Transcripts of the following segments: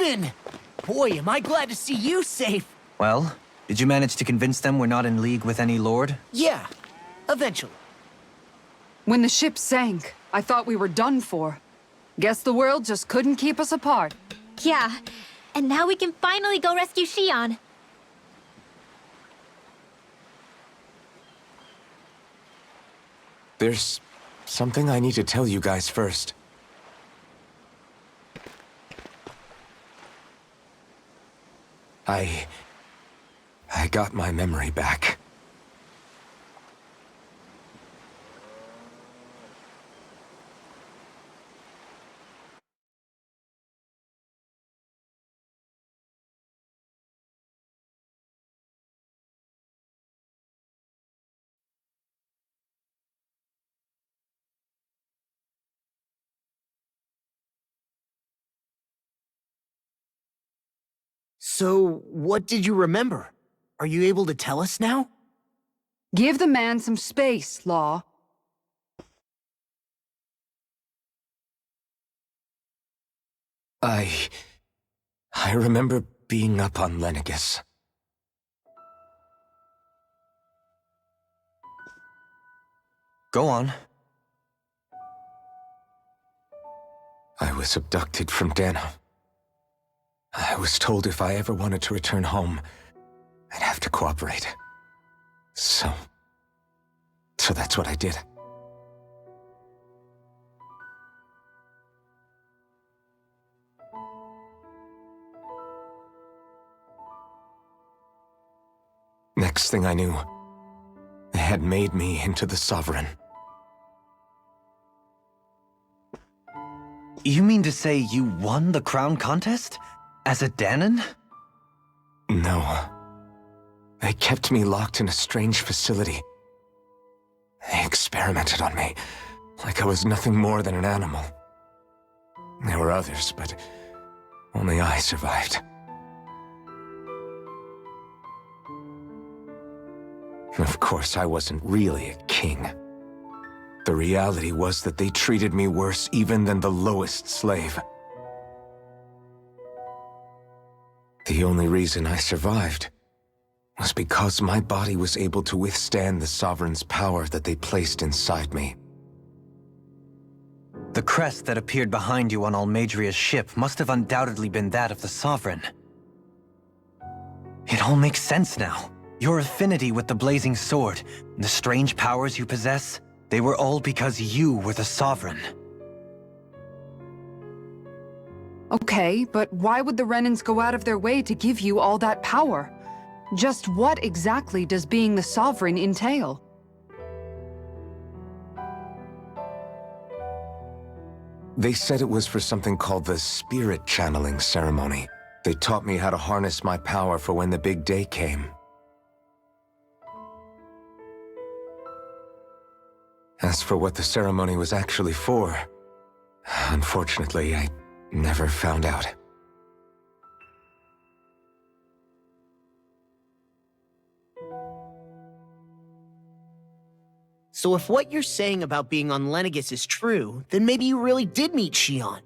Alphen! Boy, am I glad to see you safe. Well, did you manage to convince them we're not in league with any lord? Yeah, eventually. When the ship sank, I thought we were done for. Guess the world just couldn't keep us apart. Yeah, and now we can finally go rescue Shion. There's something I need to tell you guys first. I got my memory back. So, what did you remember? Are you able to tell us now? Give the man some space, Law. I remember being up on Lenegus. Go on. I was abducted from Dana. I was told if I ever wanted to return home, I'd have to cooperate. So that's what I did. Next thing I knew, they had made me into the Sovereign. You mean to say you won the crown contest? As a Danon? No. They kept me locked in a strange facility. They experimented on me, like I was nothing more than an animal. There were others, but only I survived. Of course, I wasn't really a king. The reality was that they treated me worse even than the lowest slave. The only reason I survived was because my body was able to withstand the Sovereign's power that they placed inside me. The crest that appeared behind you on Almadria's ship must have undoubtedly been that of the Sovereign. It all makes sense now. Your affinity with the Blazing Sword, the strange powers you possess, they were all because you were the Sovereign. Okay, but why would the Renans go out of their way to give you all that power? Just what exactly does being the Sovereign entail? They said it was for something called the Spirit Channeling Ceremony. They taught me how to harness my power for when the big day came. As for what the ceremony was actually for, unfortunately, I never found out. So if what you're saying about being on Lenegus is true, then maybe you really did meet Shion.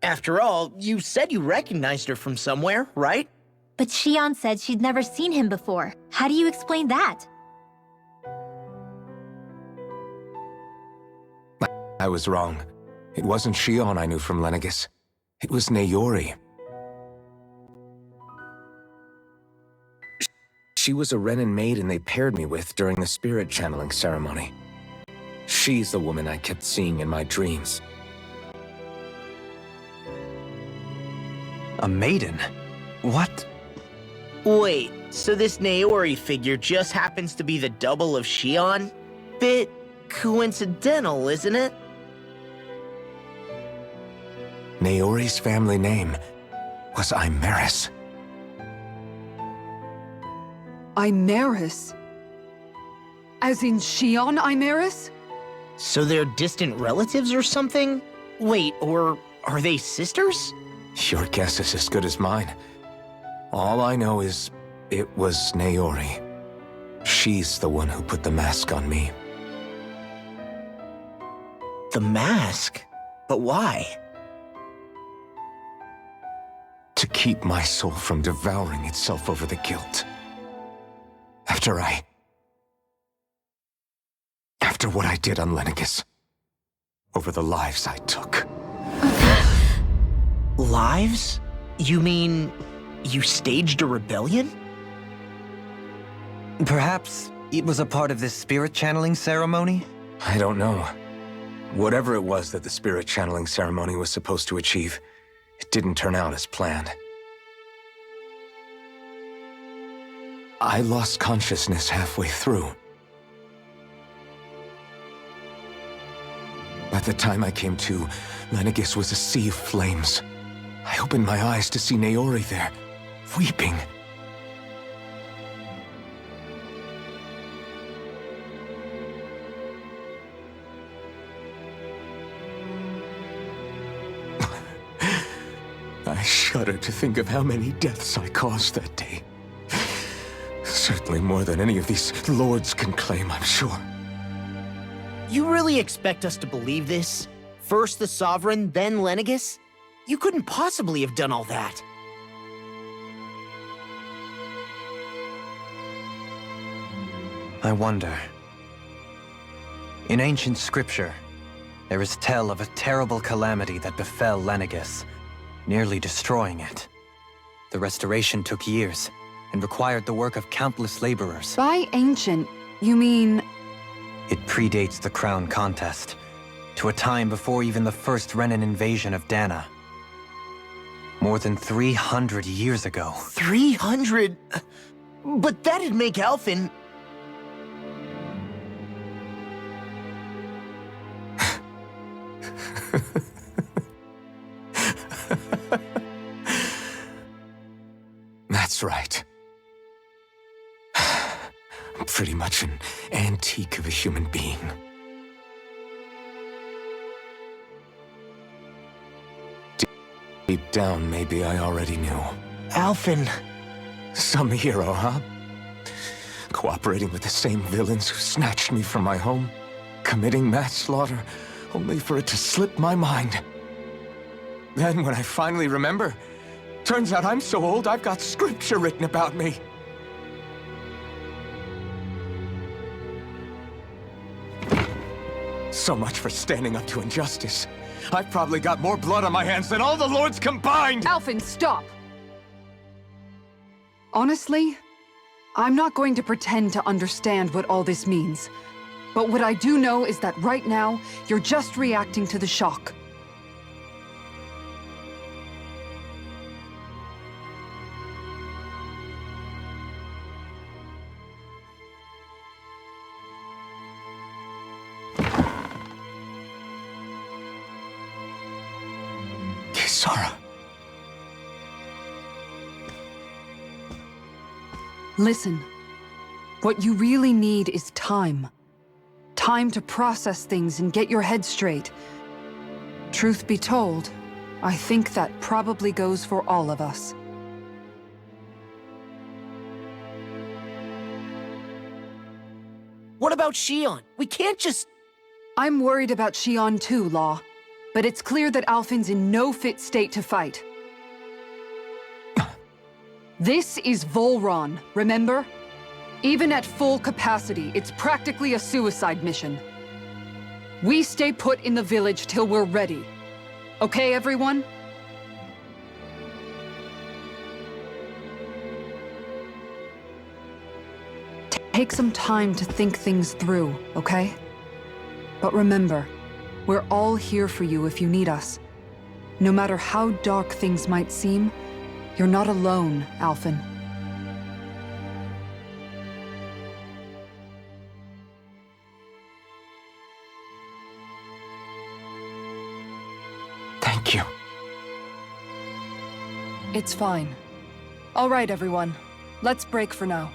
After all, you said you recognized her from somewhere, right? But Shion said she'd never seen him before. How do you explain that? I was wrong. It wasn't Shion I knew from Lenegus. It was Naori. She was a Renan maiden they paired me with during the spirit channeling ceremony. She's the woman I kept seeing in my dreams. A maiden? What? Wait, so this Naori figure just happens to be the double of Shion? Bit coincidental, isn't it? Naori's family name was Imeris. Imeris? As in Shion Imeris? So they're distant relatives or something? Wait, or are they sisters? Your guess is as good as mine. All I know is it was Naori. She's the one who put the mask on me. The mask? But why? to keep my soul from devouring itself over the guilt. After what I did on Lenegis, over the lives I took. Lives? You mean you staged a rebellion? Perhaps it was a part of this spirit channeling ceremony? I don't know. Whatever it was that the spirit channeling ceremony was supposed to achieve, it didn't turn out as planned. I lost consciousness halfway through. By the time I came to, Lenegis was a sea of flames. I opened my eyes to see Naori there, weeping. I shudder to think of how many deaths I caused that day. Certainly more than any of these lords can claim, I'm sure. You really expect us to believe this? First the Sovereign, then Lenegis? You couldn't possibly have done all that. I wonder. In ancient scripture, there is tell of a terrible calamity that befell Lenegis, nearly destroying it. The restoration took years, and required the work of countless laborers. By ancient, you mean... It predates the crown contest, to a time before even the first Renan invasion of Dana. More than 300 years ago. 300? But that'd make Alphen... That's right. I'm pretty much an antique of a human being. Deep down, maybe I already knew. Alphen... Some hero, huh? Cooperating with the same villains who snatched me from my home, committing mass slaughter, only for it to slip my mind. Then, when I finally remember, turns out I'm so old I've got scripture written about me. So much for standing up to injustice. I've probably got more blood on my hands than all the lords combined! Alphen, stop! Honestly, I'm not going to pretend to understand what all this means. But what I do know is that right now, you're just reacting to the shock. Kisara. Listen, what you really need is time. Time to process things and get your head straight. Truth be told, I think that probably goes for all of us. What about Shion? We can't just... I'm worried about Shion too, Law. But it's clear that Alphen's in no fit state to fight. This is Volron, remember? Even at full capacity, it's practically a suicide mission. We stay put in the village till we're ready. Okay, everyone? Take some time to think things through, okay? But remember, we're all here for you if you need us. No matter how dark things might seem, you're not alone, Alphen. Thank you. It's fine. All right, everyone. Let's break for now.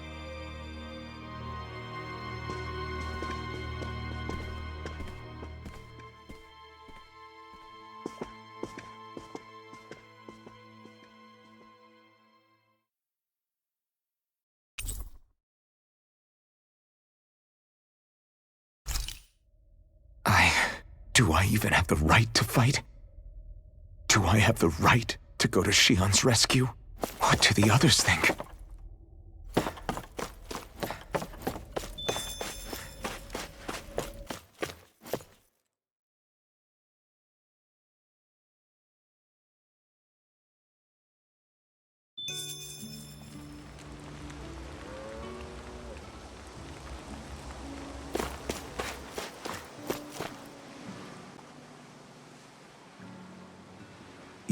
Do I even have the right to fight? Do I have the right to to go to Shion's rescue? What do the others think?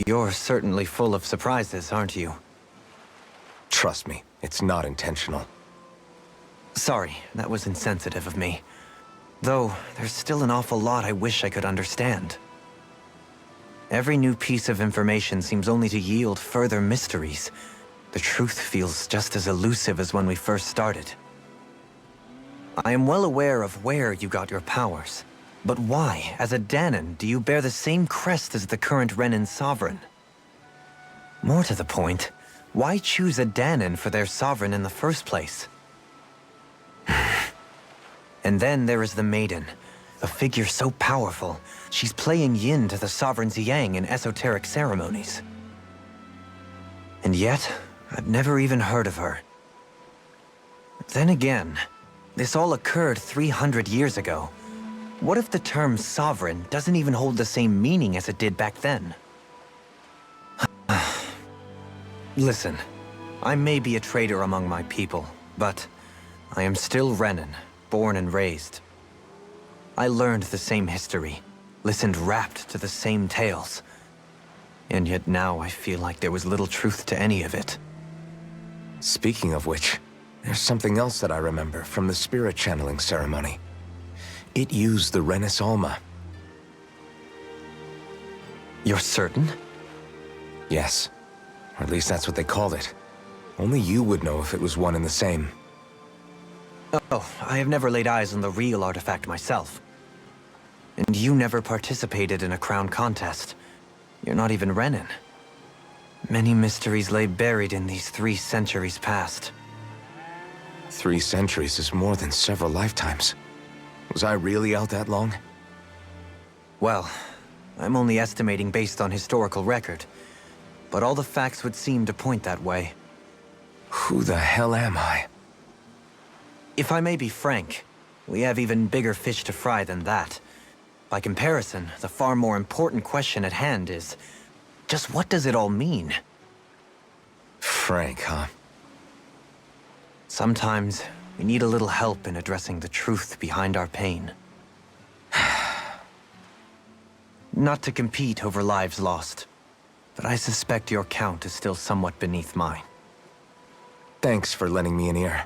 You're certainly full of surprises, aren't you? Trust me, it's not intentional. Sorry, that was insensitive of me. Though, there's still an awful lot I wish I could understand. Every new piece of information seems only to yield further mysteries. The truth feels just as elusive as when we first started. I am well aware of where you got your powers. But why, as a Danon, do you bear the same crest as the current Renan sovereign? More to the point, why choose a Danon for their sovereign in the first place? And then there is the Maiden, a figure so powerful, she's playing yin to the sovereign's yang in esoteric ceremonies. And yet, I've never even heard of her. Then again, this all occurred 300 years ago. What if the term sovereign doesn't even hold the same meaning as it did back then? Listen, I may be a traitor among my people, but I am still Renan, born and raised. I learned the same history, listened rapt to the same tales. And yet now I feel like there was little truth to any of it. Speaking of which, there's something else that I remember from the spirit channeling ceremony. It used the Renis Alma. You're certain? Yes. Or at least that's what they called it. Only you would know if it was one and the same. Oh, I have never laid eyes on the real artifact myself. And you never participated in a crown contest. You're not even Renan. Many mysteries lay buried in these 3 centuries past. 3 centuries is more than several lifetimes. Was I really out that long? Well, I'm only estimating based on historical record. But all the facts would seem to point that way. Who the hell am I? If I may be frank, we have even bigger fish to fry than that. By comparison, the far more important question at hand is, just what does it all mean? Frank, huh? Sometimes, we need a little help in addressing the truth behind our pain. Not to compete over lives lost, but I suspect your count is still somewhat beneath mine. Thanks for lending me an ear.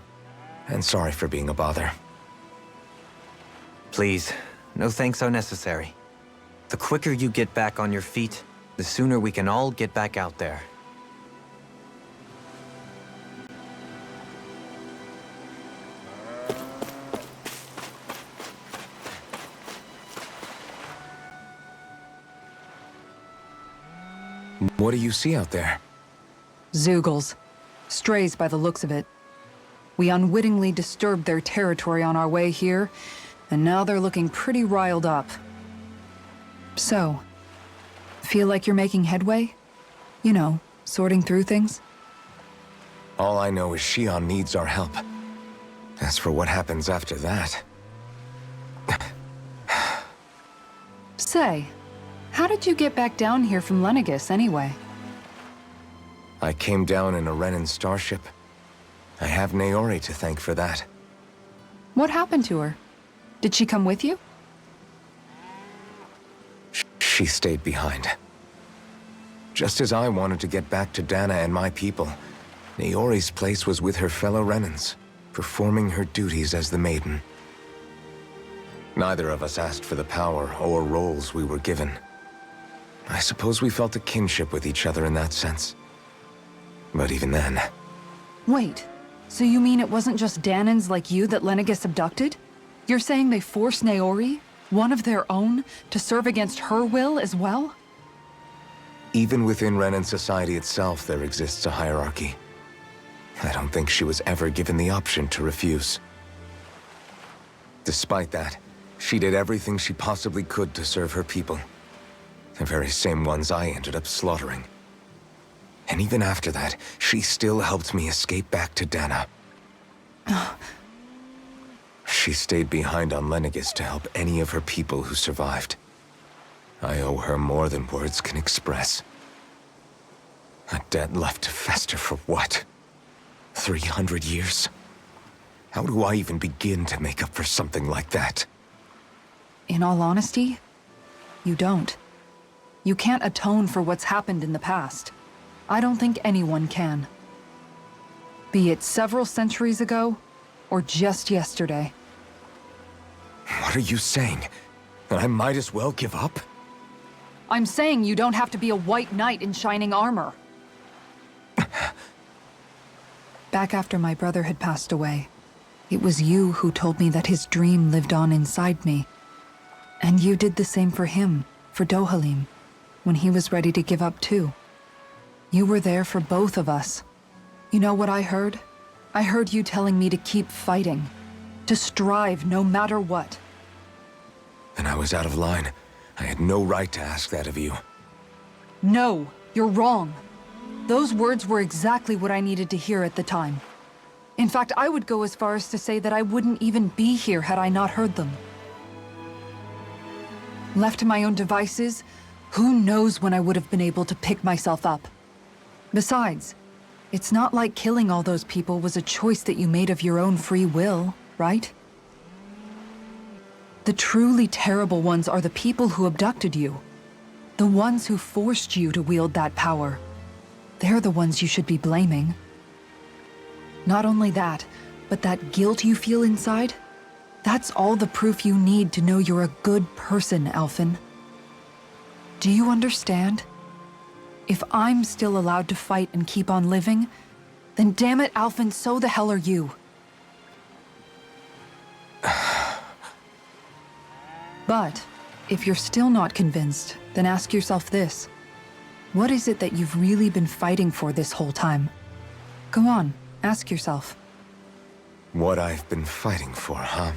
And sorry for being a bother. Please, no thanks are necessary. The quicker you get back on your feet, the sooner we can all get back out there. What do you see out there? Zeugles. Strays by the looks of it. We unwittingly disturbed their territory on our way here, and now they're looking pretty riled up. So, feel like you're making headway? You know, sorting through things? All I know is Shion needs our help. As for what happens after that... Say, how did you get back down here from Lenegis, anyway? I came down in a Renan starship. I have Naori to thank for that. What happened to her? Did she come with you? She stayed behind. Just as I wanted to get back to Dana and my people, Naori's place was with her fellow Renans, performing her duties as the Maiden. Neither of us asked for the power or roles we were given. I suppose we felt a kinship with each other in that sense. But even then... Wait, so you mean it wasn't just Danans like you that Lenegis abducted? You're saying they forced Naori, one of their own, to serve against her will as well? Even within Renan society itself, there exists a hierarchy. I don't think she was ever given the option to refuse. Despite that, she did everything she possibly could to serve her people. The very same ones I ended up slaughtering. And even after that, she still helped me escape back to Dana. She stayed behind on Lenegis to help any of her people who survived. I owe her more than words can express. A debt left to fester for what? 300 years? How do I even begin to make up for something like that? In all honesty, you don't. You can't atone for what's happened in the past. I don't think anyone can. Be it several centuries ago, or just yesterday. What are you saying? That I might as well give up? I'm saying you don't have to be a white knight in shining armor. Back after my brother had passed away, it was you who told me that his dream lived on inside me. And you did the same for him, for Dohalim, when he was ready to give up too. You were there for both of us. You know what I heard? I heard you telling me to keep fighting, to strive no matter what. Then I was out of line. I had no right to ask that of you. No, you're wrong. Those words were exactly what I needed to hear at the time. In fact, I would go as far as to say that I wouldn't even be here had I not heard them. Left to my own devices, who knows when I would have been able to pick myself up. Besides, it's not like killing all those people was a choice that you made of your own free will, right? The truly terrible ones are the people who abducted you. The ones who forced you to wield that power. They're the ones you should be blaming. Not only that, but that guilt you feel inside, that's all the proof you need to know you're a good person, Alphen. Do you understand? If I'm still allowed to fight and keep on living, then damn it, Alphen, so the hell are you. But, if you're still not convinced, then ask yourself this. What is it that you've really been fighting for this whole time? Go on, ask yourself. What I've been fighting for, huh?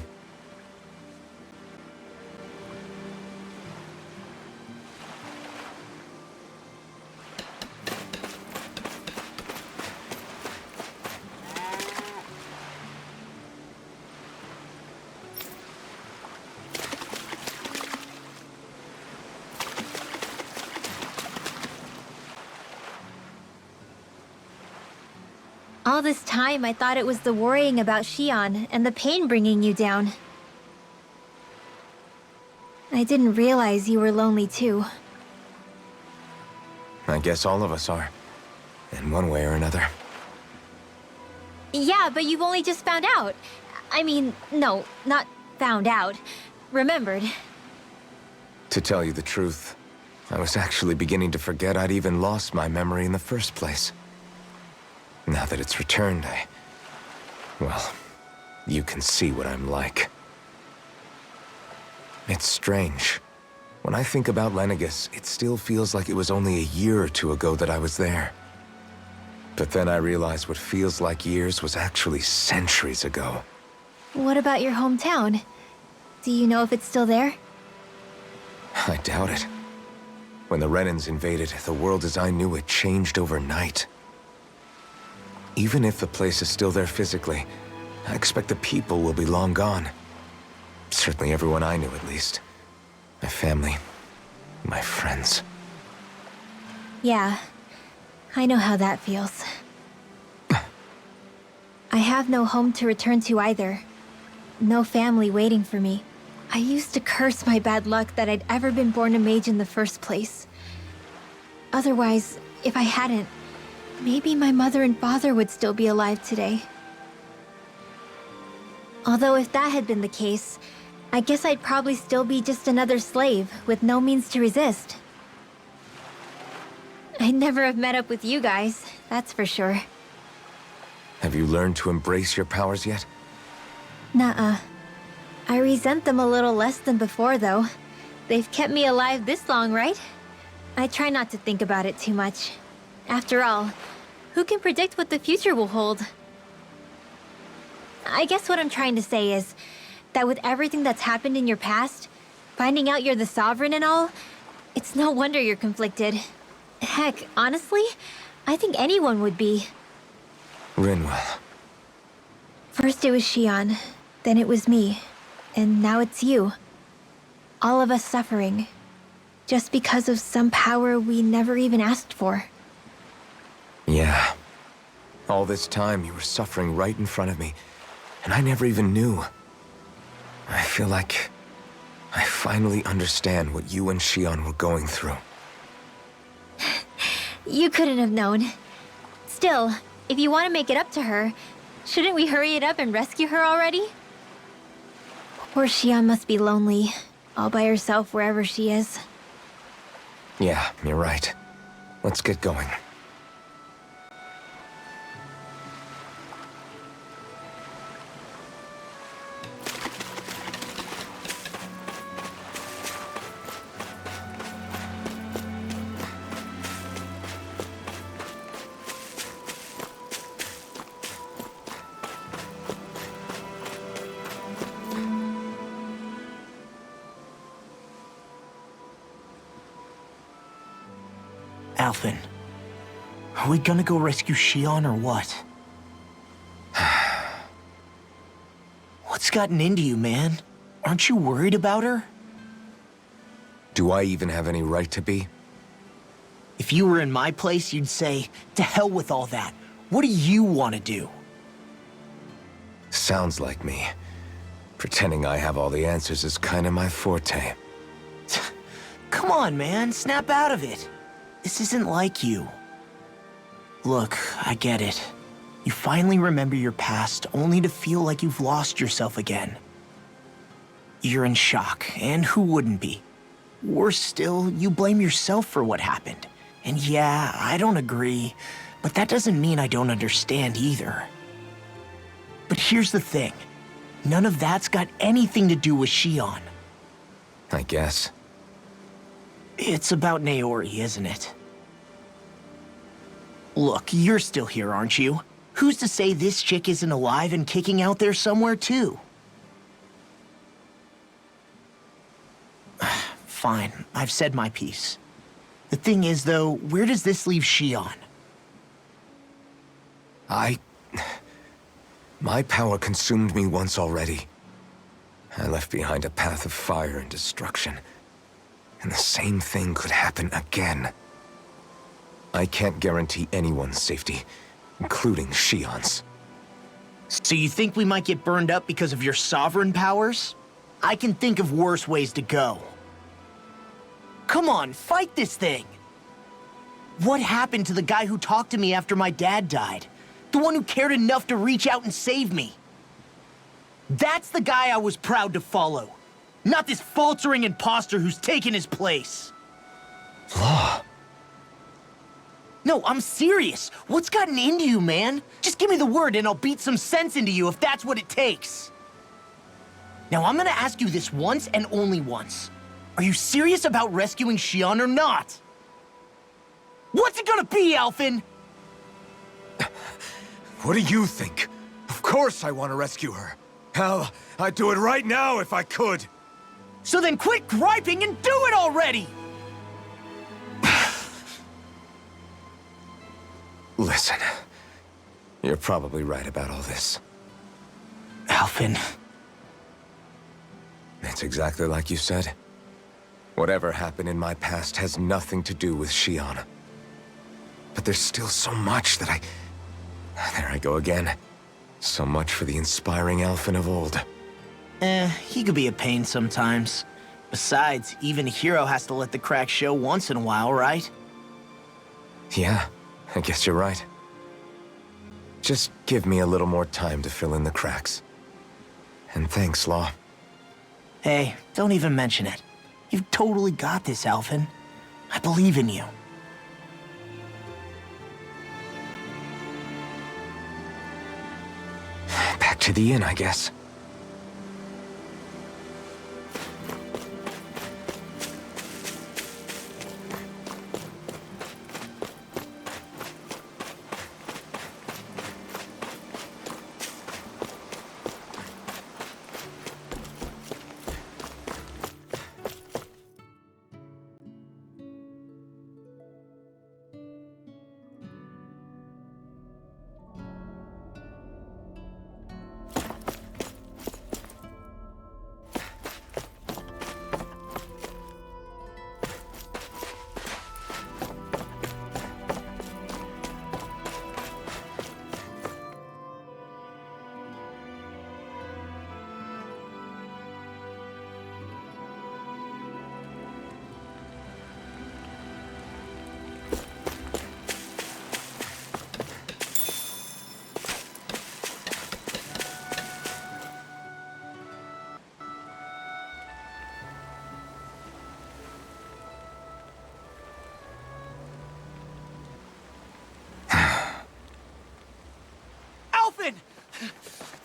All this time, I thought it was the worrying about Shion and the pain bringing you down. I didn't realize you were lonely too. I guess all of us are. In one way or another. Yeah, but you've only just found out. I mean, no, not found out. Remembered. To tell you the truth, I was actually beginning to forget I'd even lost my memory in the first place. Now that it's returned, well, you can see what I'm like. It's strange. When I think about Lenegis, it still feels like it was only a year or two ago that I was there. But then I realized what feels like years was actually centuries ago. What about your hometown? Do you know if it's still there? I doubt it. When the Renans invaded, the world as I knew it changed overnight. Even if the place is still there physically, I expect the people will be long gone. Certainly everyone I knew, at least. My family, my friends. Yeah, I know how that feels. I have no home to return to either. No family waiting for me. I used to curse my bad luck that I'd ever been born a mage in the first place. Otherwise, if I hadn't, maybe my mother and father would still be alive today. Although if that had been the case, I guess I'd probably still be just another slave with no means to resist. I'd never have met up with you guys, that's for sure. Have you learned to embrace your powers yet? Nuh-uh. I resent them a little less than before, though. They've kept me alive this long, right? I try not to think about it too much. After all, who can predict what the future will hold? I guess what I'm trying to say is that with everything that's happened in your past, finding out you're the Sovereign and all, it's no wonder you're conflicted. Heck, honestly, I think anyone would be. Rinwell. First it was Shion, then it was me, and now it's you. All of us suffering, just because of some power we never even asked for. Yeah. All this time you were suffering right in front of me, and I never even knew. I feel like I finally understand what you and Shion were going through. You couldn't have known. Still, if you want to make it up to her, shouldn't we hurry it up and rescue her already? Poor Shion must be lonely, all by herself wherever she is. Yeah, you're right. Let's get going. Alphen, are we gonna go rescue Shion or what? What's gotten into you, man? Aren't you worried about her? Do I even have any right to be? If you were in my place, you'd say, to hell with all that. What do you want to do? Sounds like me. Pretending I have all the answers is kind of my forte. Come on, man, snap out of it. This isn't like you. Look, I get it. You finally remember your past, only to feel like you've lost yourself again. You're in shock, and who wouldn't be? Worse still, you blame yourself for what happened. And yeah, I don't agree, but that doesn't mean I don't understand either. But here's the thing. None of that's got anything to do with Shion. I guess. It's about Naori, isn't it? Look, you're still here, aren't you? Who's to say this chick isn't alive and kicking out there somewhere, too? Fine, I've said my piece. The thing is, though, where does this leave Shion? My power consumed me once already. I left behind a path of fire and destruction. And the same thing could happen again. I can't guarantee anyone's safety, including Shion's. So you think we might get burned up because of your sovereign powers? I can think of worse ways to go. Come on, fight this thing! What happened to the guy who talked to me after my dad died? The one who cared enough to reach out and save me? That's the guy I was proud to follow. Not this faltering imposter who's taken his place. Law. No, I'm serious. What's gotten into you, man? Just give me the word and I'll beat some sense into you if that's what it takes. Now, I'm gonna ask you this once and only once. Are you serious about rescuing Shion or not? What's it gonna be, Alphen? What do you think? Of course I want to rescue her. Hell, I'd do it right now if I could. So then quit griping and do it already! Listen, you're probably right about all this. Alphen. It's exactly like you said. Whatever happened in my past has nothing to do with Shion. But there's still so much that There I go again. So much for the inspiring Alphen of old. He could be a pain sometimes. Besides, even a hero has to let the cracks show once in a while, right? Yeah, I guess you're right. Just give me a little more time to fill in the cracks. And thanks, Law. Hey, don't even mention it. You've totally got this, Alphen. I believe in you. Back to the inn, I guess.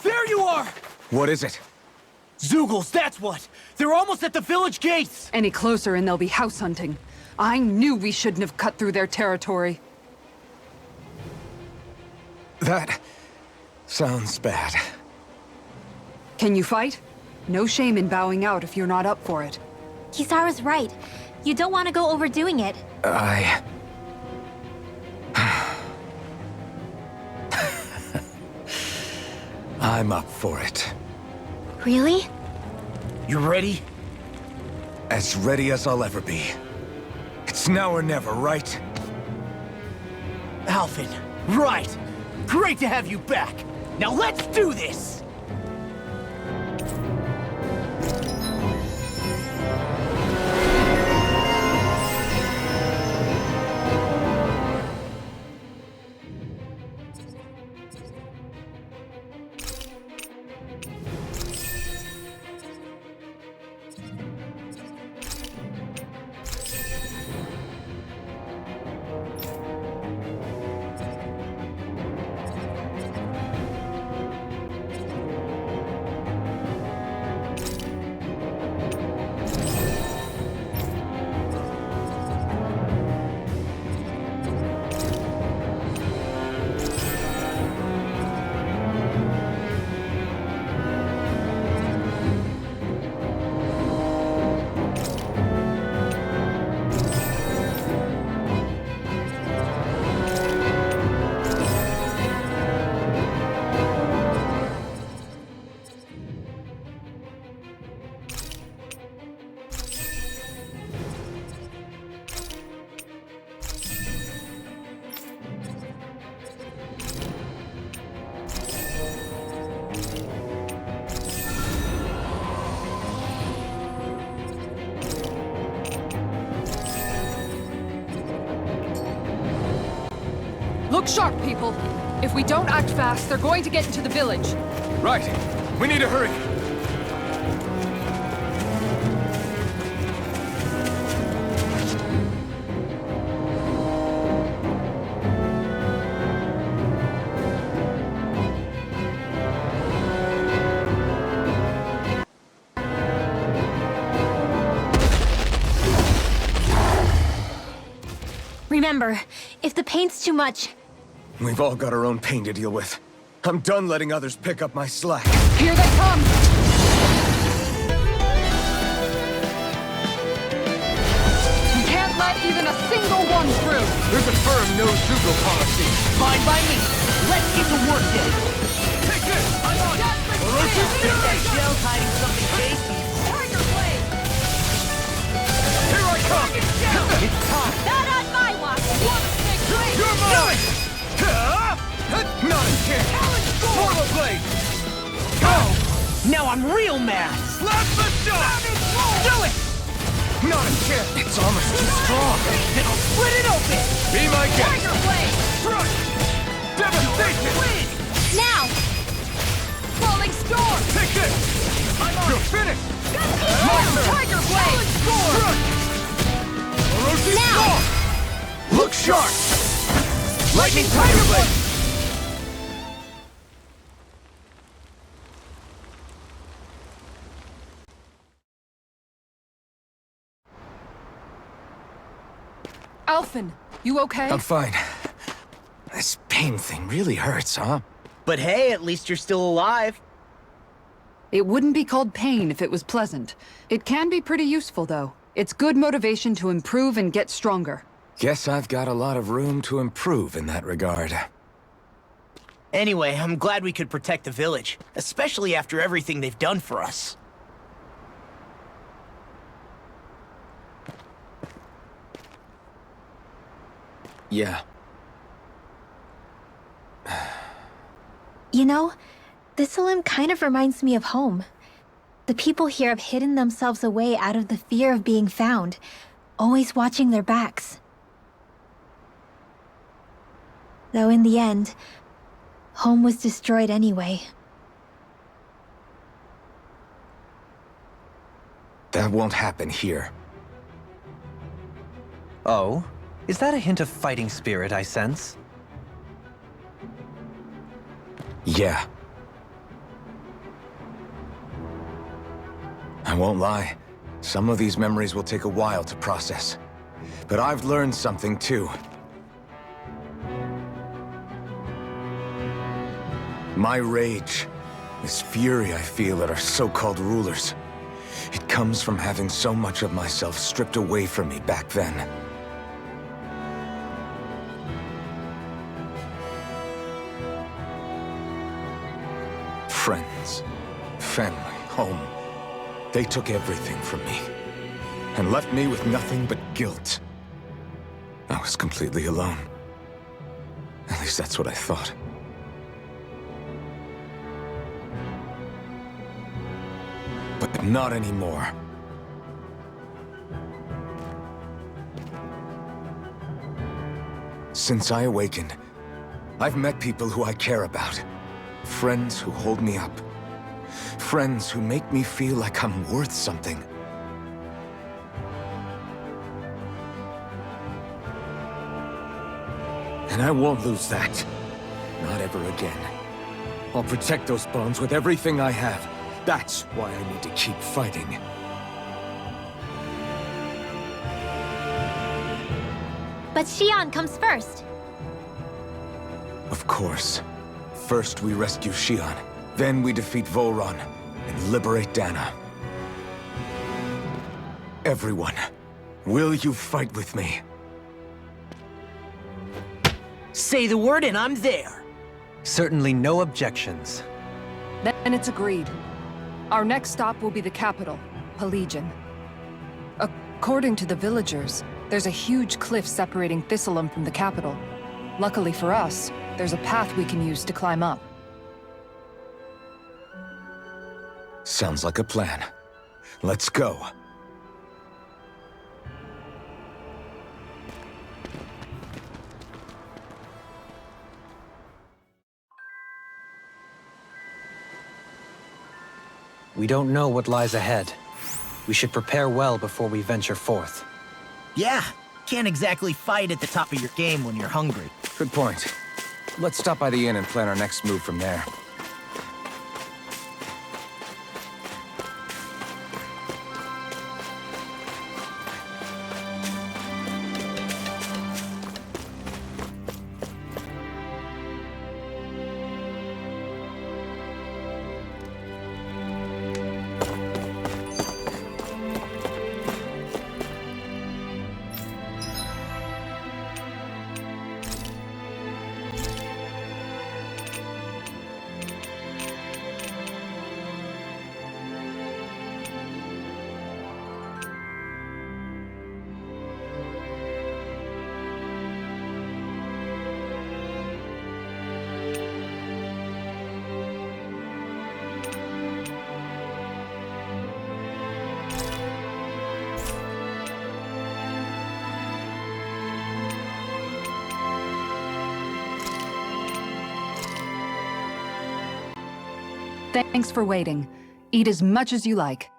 There you are! What is it? Zeugles, that's what! They're almost at the village gates! Any closer and they'll be house hunting. I knew we shouldn't have cut through their territory. That sounds bad. Can you fight? No shame in bowing out if you're not up for it. Kisara's right. You don't want to go overdoing it. I'm up for it. Really? You ready? As ready as I'll ever be. It's now or never, right? Alphen, right! Great to have you back! Now let's do this! Look sharp, people. If we don't act fast, they're going to get into the village. Right. We need to hurry. Remember, if the pain's too much, We've all got our own pain to deal with. I'm done letting others pick up my slack. Here they come! We can't let even a single one through! There's a firm no-Zugo policy. Fine by me. Let's get to work then. Take this! I'm on! Orochi's that shell's hiding something tasty. Tiger Blade! Here I come! It's time. not on my watch! You're mine! Not a chance! Mortal Blade! Go! Now I'm real mad. Slap the shot! Do it! Not a chance! It's almost too strong! Then I'll split it open. Be my guest! Tiger Blade. Crush! Devastation! Now! Falling Storm! Take this! You're finished! Tiger Blade! Crush! Orochi's Now! Storm! Look sharp! Lightning Tiger Blade! Alphen, you okay? I'm fine. This pain thing really hurts, huh? But hey, at least you're still alive. It wouldn't be called pain if it was pleasant. It can be pretty useful, though. It's good motivation to improve and get stronger. Guess I've got a lot of room to improve in that regard. Anyway, I'm glad we could protect the village, especially after everything they've done for us. Yeah. You know, this limb kind of reminds me of home. The people here have hidden themselves away out of the fear of being found, always watching their backs. Though in the end, home was destroyed anyway. That won't happen here. Oh? Is that a hint of fighting spirit I sense? Yeah. I won't lie. Some of these memories will take a while to process. But I've learned something too. My rage, this fury I feel at our so-called rulers, it comes from having so much of myself stripped away from me back then. Friends, family, home. They took everything from me, and left me with nothing but guilt. I was completely alone. At least that's what I thought. But not anymore. Since I awakened, I've met people who I care about. Friends who hold me up. Friends who make me feel like I'm worth something. And I won't lose that. Not ever again. I'll protect those bonds with everything I have. That's why I need to keep fighting. But Xion comes first. Of course. First we rescue Xion, then we defeat Volron and liberate Dana. Everyone, will you fight with me? Say the word and I'm there. Certainly no objections. Then it's agreed. Our next stop will be the capital, Pelegion. According to the villagers, there's a huge cliff separating Thistleum from the capital. Luckily for us, there's a path we can use to climb up. Sounds like a plan. Let's go. We don't know what lies ahead. We should prepare well before we venture forth. Yeah, can't exactly fight at the top of your game when you're hungry. Good point. Let's stop by the inn and plan our next move from there. Thanks for waiting. Eat as much as you like.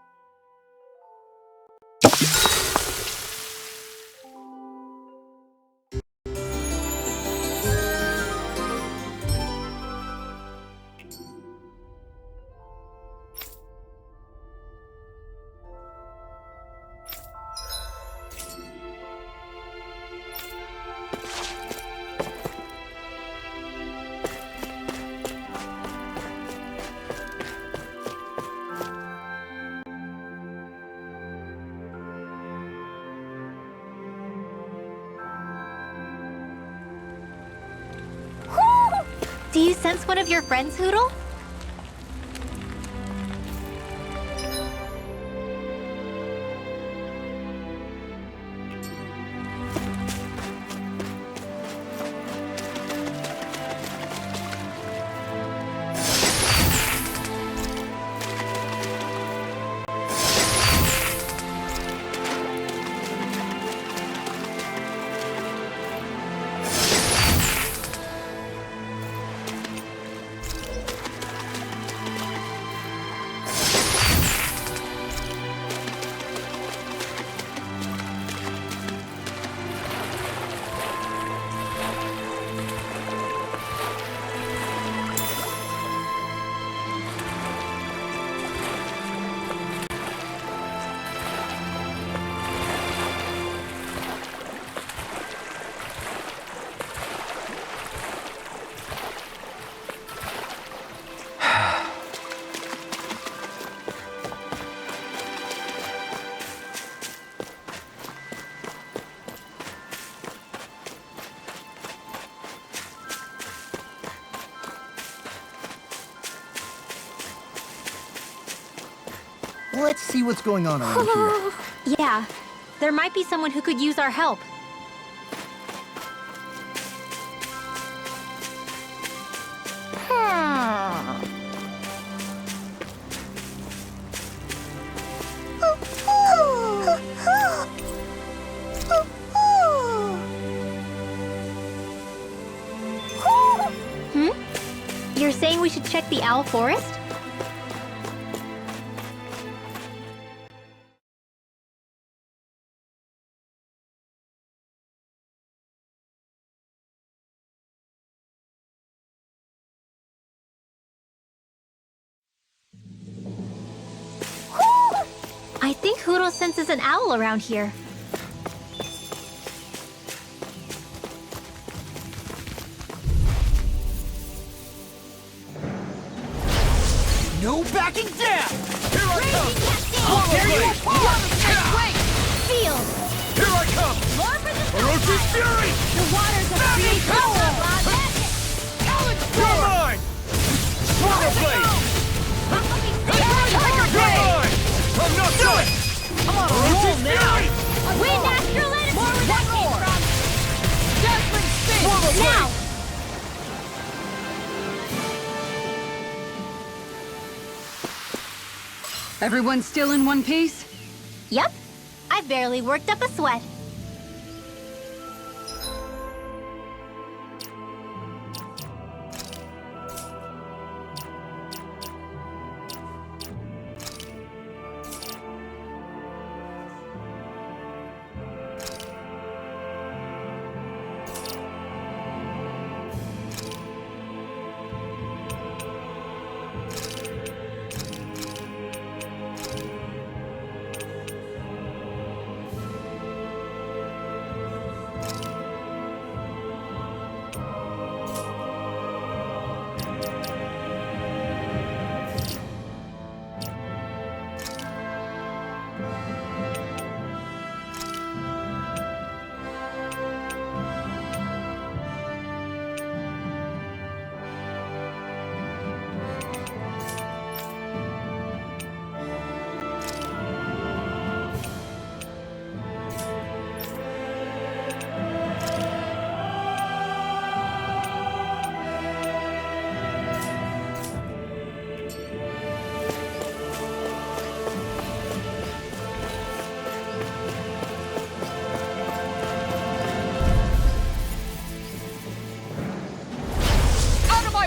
Do you sense one of your friends, Hootle? Let's see what's going on around here. Yeah, there might be someone who could use our help. You're saying we should check the owl forest? I think Huro senses an owl around here. No backing down! Here I come! There you are! Field! Here I come! More for the Orochi's fury! The waters of Magic power! You're mine! Swallow blade! You're mine! I'm not done! I'm on a roll now! Wind astral energy! More where that came from! Dazzling spin! Swallow blade! Now! Everyone still in one piece? Yep. I barely worked up a sweat.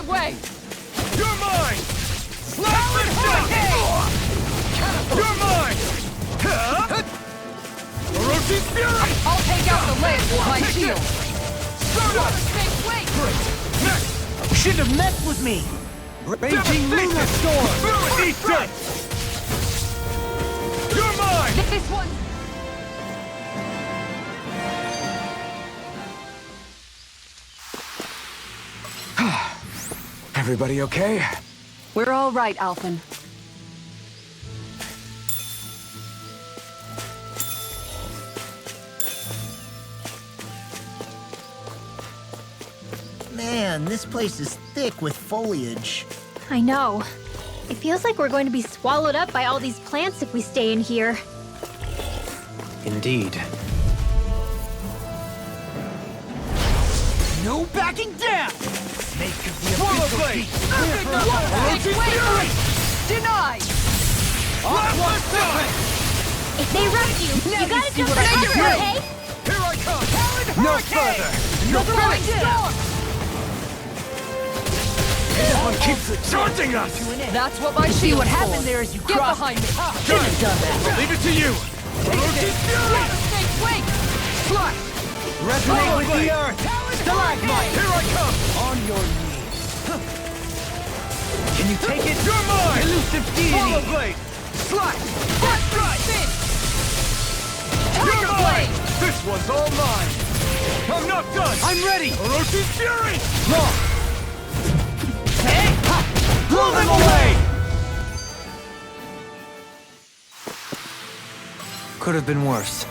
Way! You're mine! Slash the shot! You're mine! Orochi's fury! I'll take out the lance with my shield. Soda! Next! You shouldn't have messed with me! Raging Luna Storm! Eat that! You're mine! This one. Everybody okay? We're all right, Alphen. Man, this place is thick with foliage. I know. It feels like we're going to be swallowed up by all these plants if we stay in here. Indeed. No backing down! Snake of the Swallow official blade! beast. Orochi's fury! Denied! If they rush you, you gotta jump what I around, do. okay? Here I come! No further! Another storm! Everyone keeps charging us! That's what my See shield what for. happened there as you Get crossed. behind me! Shouldn't have done that. I'll leave it to you! Orochi's fury! Snake wing! Slash! Resonate with the earth. Stalagmite! Here I come! On your knees. Can you take it? You're mine! Elusive Swallow deity. blade! Slash! Spin! You're Tiger mine! blade! This one's all mine! I'm not done! I'm ready. Orochi's fury! Blow them away. Could have been worse.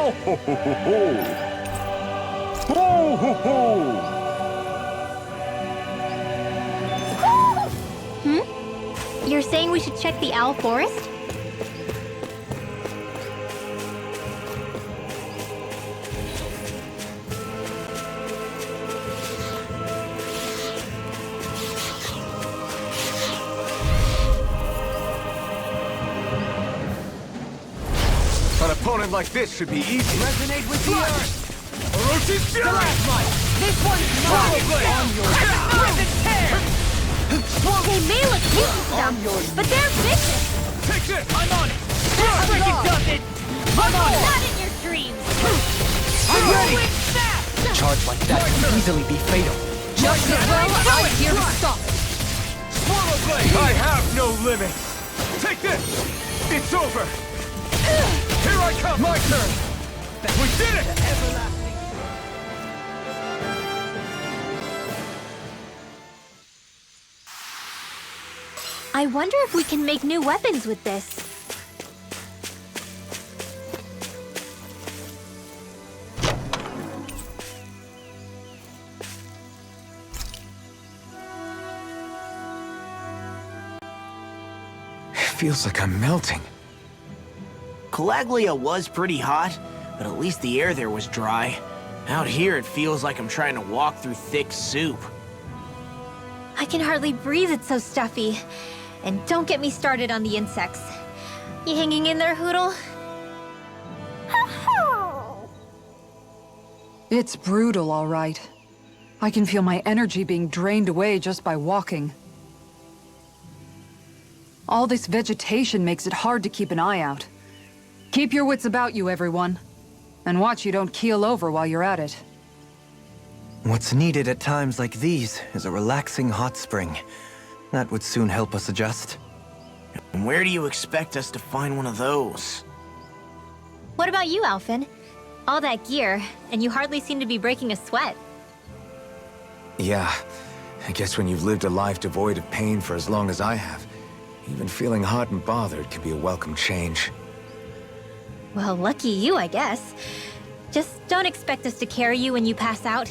Ho ho ho ho ho! Ho ho ho! You're saying we should check the owl forest? An opponent like this should be easy. Resonate with the earth! Orochi's Fury! This one's mine! On your They may look handsome, but they're vicious! Take this! I'm on it! Freaking does it! I'm on it! Not in your dreams! I'm ready! A charge like that can easily be fatal. Just as well, I'm here to stop it! Swallow Blade! I have no limits! Take this! It's over! Here I come! My turn! We did it! I wonder if we can make new weapons with this. It feels like I'm melting. Calaglia was pretty hot, but at least the air there was dry. Out here, it feels like I'm trying to walk through thick soup. I can hardly breathe, it's so stuffy. And don't get me started on the insects. You hanging in there, Hoodle? It's brutal, all right. I can feel my energy being drained away just by walking. All this vegetation makes it hard to keep an eye out. Keep your wits about you, everyone. And watch you don't keel over while you're at it. What's needed at times like these is a relaxing hot spring. That would soon help us adjust. And where do you expect us to find one of those? What about you, Alphen? All that gear, and you hardly seem to be breaking a sweat. Yeah, I guess when you've lived a life devoid of pain for as long as I have, even feeling hot and bothered can be a welcome change. Well, lucky you, I guess. Just don't expect us to carry you when you pass out.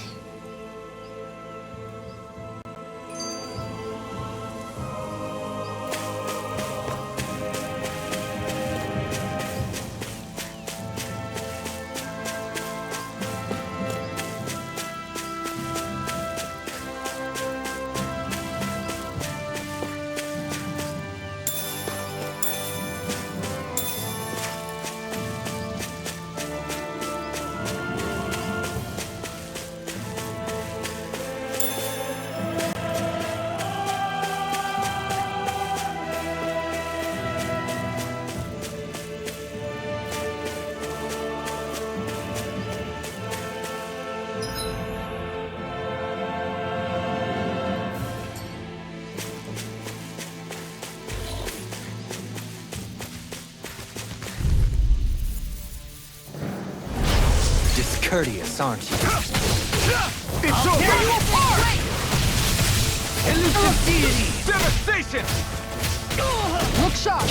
Discourteous, aren't you? It's over! Tear you apart! Elusive deity! Devastation! Look sharp!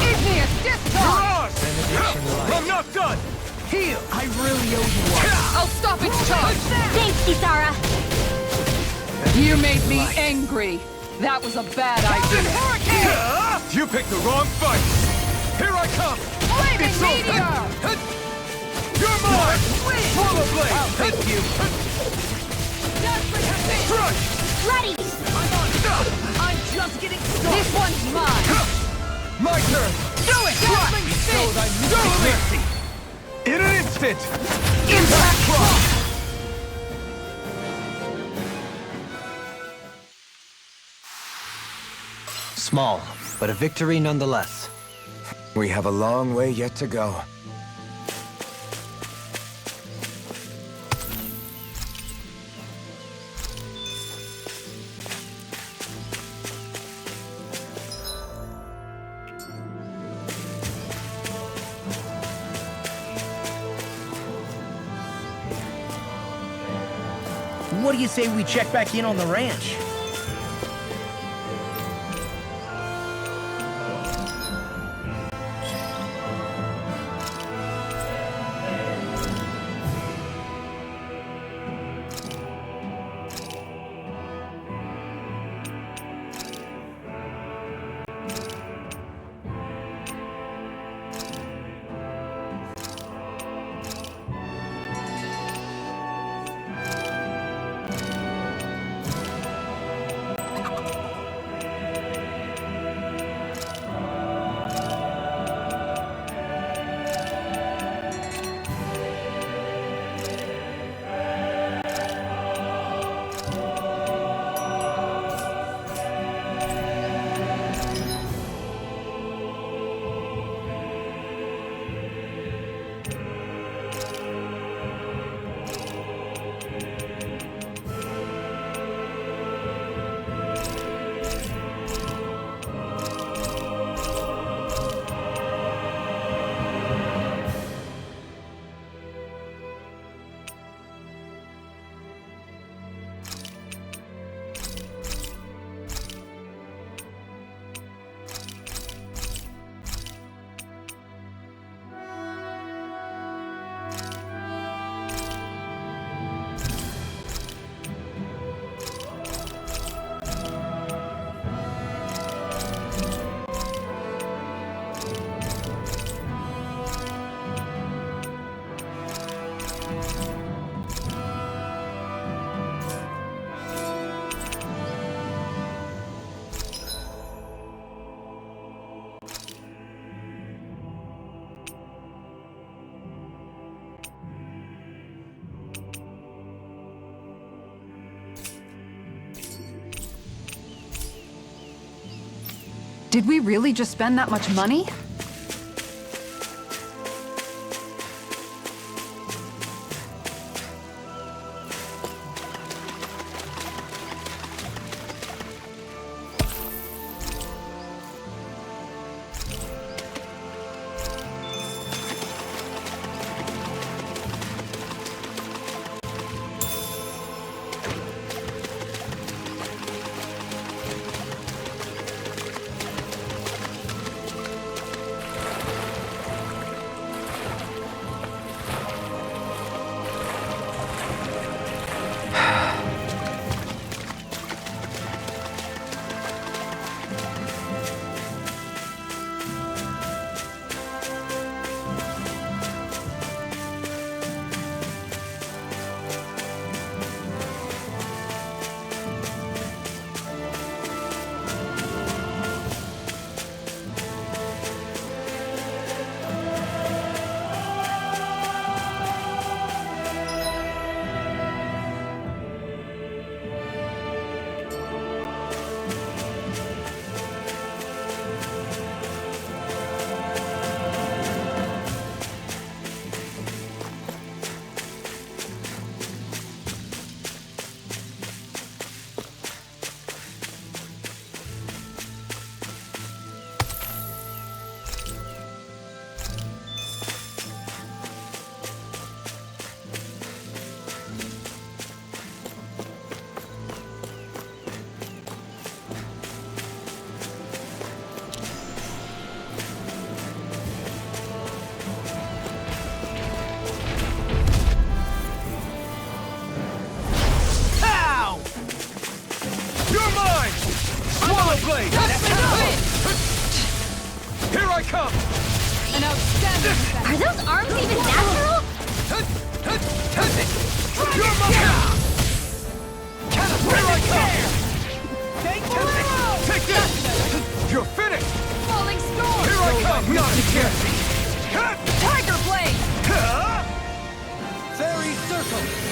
Igneous discharge! Mirage! I'm not done! Heal! I really owe you one. I'll stop its charge! Thanks, Kisara! You made me angry. That was a bad idea. You picked the wrong fight! Here I come! Flaming It's over. meteor! You're mine! Swallow Blade! Oh, thank you. Strike! Ready! I'm just getting started. This one's mine. My turn! Do it! Dazzling So thy fist! no mercy! In an instant! Impact Clock! Small, but a victory nonetheless. We have a long way yet to go. What do you say we check back in on the ranch? Did we really just spend that much money? blade! Here I come! An outstanding defense. Are those arms even natural? You're my Here I come! Take this! You're finished! Falling storm. Here I come! Not again! Tiger blade. Fairy circle!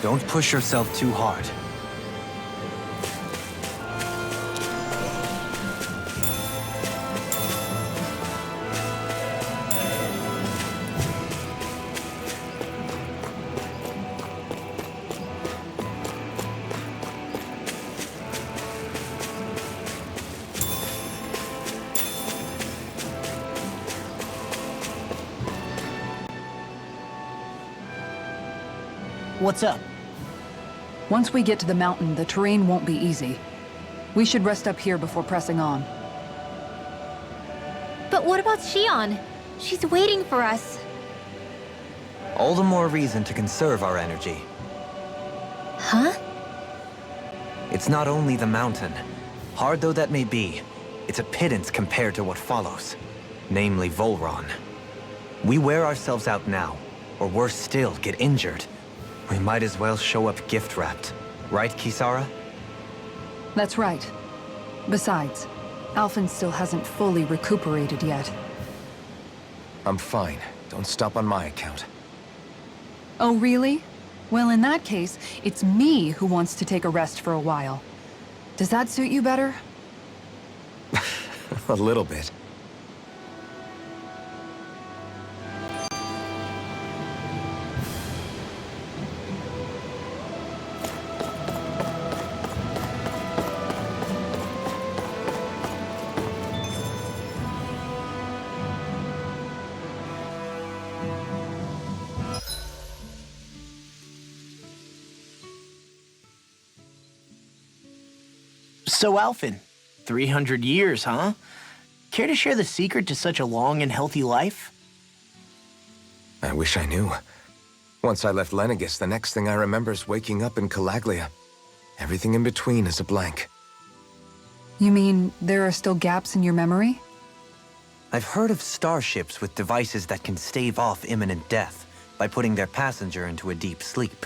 Don't push yourself too hard. What's up? Once we get to the mountain, the terrain won't be easy. We should rest up here before pressing on. But what about Shion? She's waiting for us. All the more reason to conserve our energy. Huh? It's not only the mountain. Hard though that may be, it's a pittance compared to what follows. Namely Volron. We wear ourselves out now, or worse still, get injured. We might as well show up gift-wrapped. Right, Kisara? That's right. Besides, Alphen still hasn't fully recuperated yet. I'm fine. Don't stop on my account. Oh, really? Well, in that case, it's me who wants to take a rest for a while. Does that suit you better? A little bit. So, Alphen, 300 years, huh? Care to share the secret to such a long and healthy life? I wish I knew. Once I left Lenegis, the next thing I remember is waking up in Calaglia. Everything in between is a blank. You mean there are still gaps in your memory? I've heard of starships with devices that can stave off imminent death by putting their passenger into a deep sleep.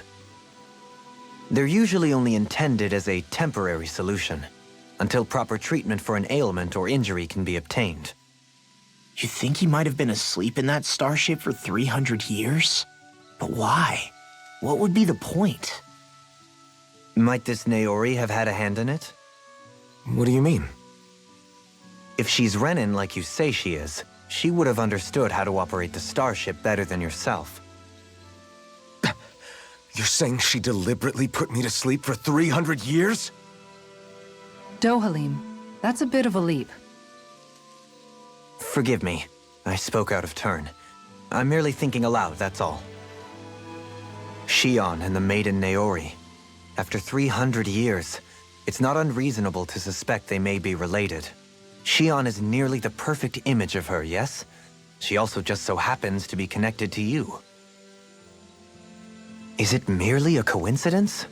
They're usually only intended as a temporary solution, until proper treatment for an ailment or injury can be obtained. You think he might have been asleep in that starship for 300 years? But why? What would be the point? Might this Naori have had a hand in it? What do you mean? If she's Renin like you say she is, she would have understood how to operate the starship better than yourself. You're saying she deliberately put me to sleep for 300 years? Dohalim, that's a bit of a leap. Forgive me. I spoke out of turn. I'm merely thinking aloud, that's all. Shion and the maiden Naori. After 300 years, it's not unreasonable to suspect they may be related. Shion is nearly the perfect image of her, yes? She also just so happens to be connected to you. Is it merely a coincidence?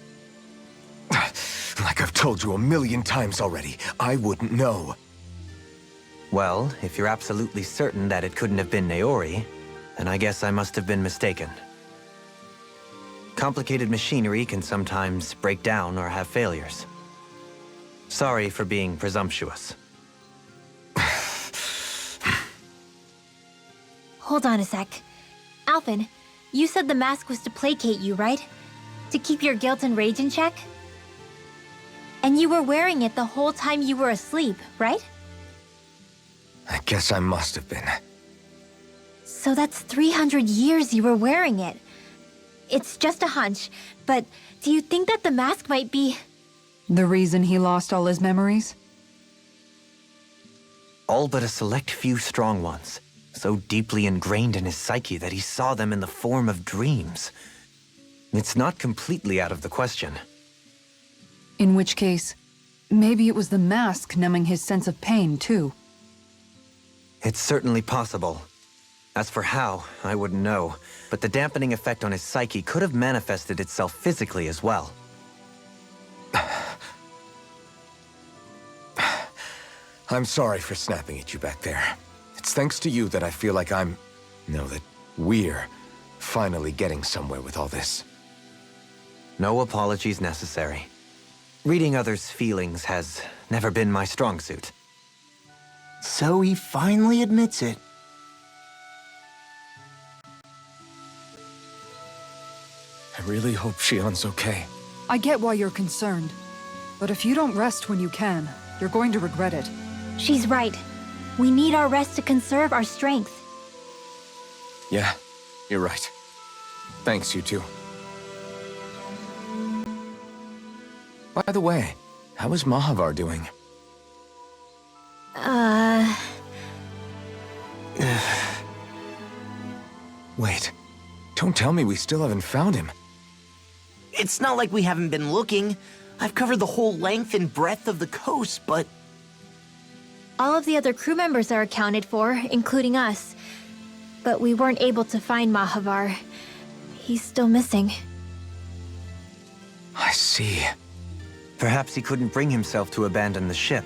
Like I've told you a million times already, I wouldn't know. Well, if you're absolutely certain that it couldn't have been Naori, then I guess I must have been mistaken. Complicated machinery can sometimes break down or have failures. Sorry for being presumptuous. Hold on a sec. Alphen, you said the mask was to placate you, right? To keep your guilt and rage in check? And you were wearing it the whole time you were asleep, right? I guess I must have been. So that's 300 years you were wearing it. It's just a hunch, but do you think that the mask might be... The reason he lost all his memories? All but a select few strong ones, so deeply ingrained in his psyche that he saw them in the form of dreams. It's not completely out of the question. In which case, maybe it was the mask numbing his sense of pain, too. It's certainly possible. As for how, I wouldn't know, but the dampening effect on his psyche could have manifested itself physically as well. I'm sorry for snapping at you back there. It's thanks to you that I feel like that we're finally getting somewhere with all this. No apologies necessary. Reading others' feelings has never been my strong suit. So he finally admits it. I really hope Shion's okay. I get why you're concerned. But if you don't rest when you can, you're going to regret it. She's right. We need our rest to conserve our strength. Yeah, you're right. Thanks, you two. By the way, how is Mahavar doing? Wait, don't tell me we still haven't found him. It's not like we haven't been looking. I've covered the whole length and breadth of the coast, but... All of the other crew members are accounted for, including us. But we weren't able to find Mahavar. He's still missing. I see. Perhaps he couldn't bring himself to abandon the ship.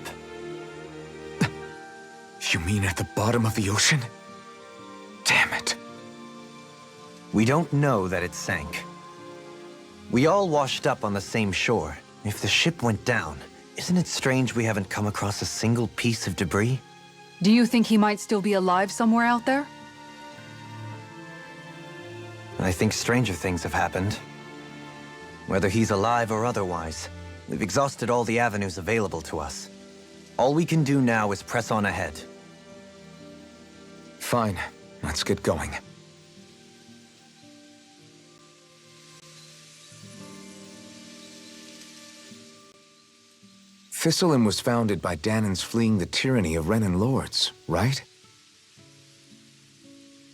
You mean at the bottom of the ocean? Damn it. We don't know that it sank. We all washed up on the same shore. If the ship went down, isn't it strange we haven't come across a single piece of debris? Do you think he might still be alive somewhere out there? I think stranger things have happened. Whether he's alive or otherwise, we've exhausted all the avenues available to us. All we can do now is press on ahead. Fine, let's get going. Thistlein was founded by Danans fleeing the tyranny of Renin lords, right?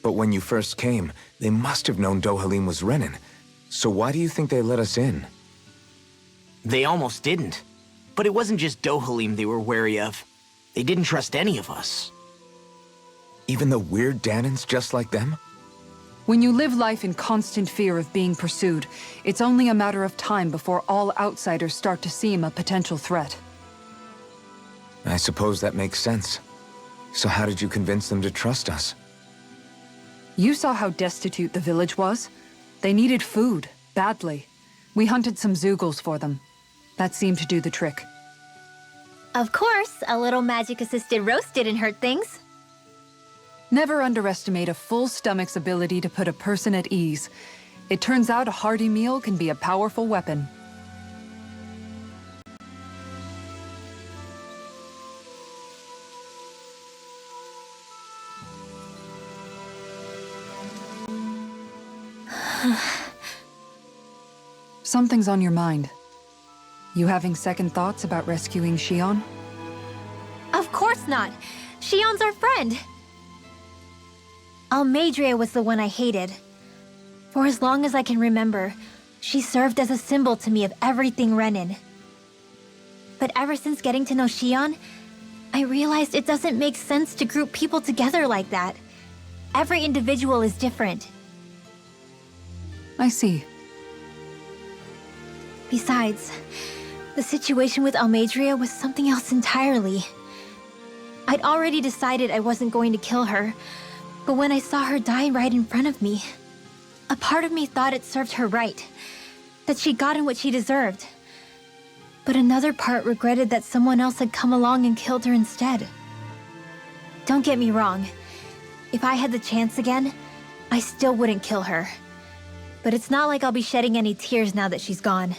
But when you first came, they must have known Dohalim was Renin. So why do you think they let us in? They almost didn't. But it wasn't just Dohalim they were wary of. They didn't trust any of us. Even the weird Danans just like them? When you live life in constant fear of being pursued, it's only a matter of time before all outsiders start to seem a potential threat. I suppose that makes sense. So how did you convince them to trust us? You saw how destitute the village was. They needed food, badly. We hunted some Zeugles for them. That seemed to do the trick. Of course, a little magic-assisted roast didn't hurt things. Never underestimate a full stomach's ability to put a person at ease. It turns out a hearty meal can be a powerful weapon. Something's on your mind. You having second thoughts about rescuing Xion? Of course not. Xion's our friend. Almeidrea was the one I hated. For as long as I can remember, she served as a symbol to me of everything Renin. But ever since getting to know Xion, I realized it doesn't make sense to group people together like that. Every individual is different. I see. Besides, the situation with Almeidrea was something else entirely. I'd already decided I wasn't going to kill her, but when I saw her die right in front of me, a part of me thought it served her right, that she'd gotten what she deserved. But another part regretted that someone else had come along and killed her instead. Don't get me wrong. If I had the chance again, I still wouldn't kill her. But it's not like I'll be shedding any tears now that she's gone.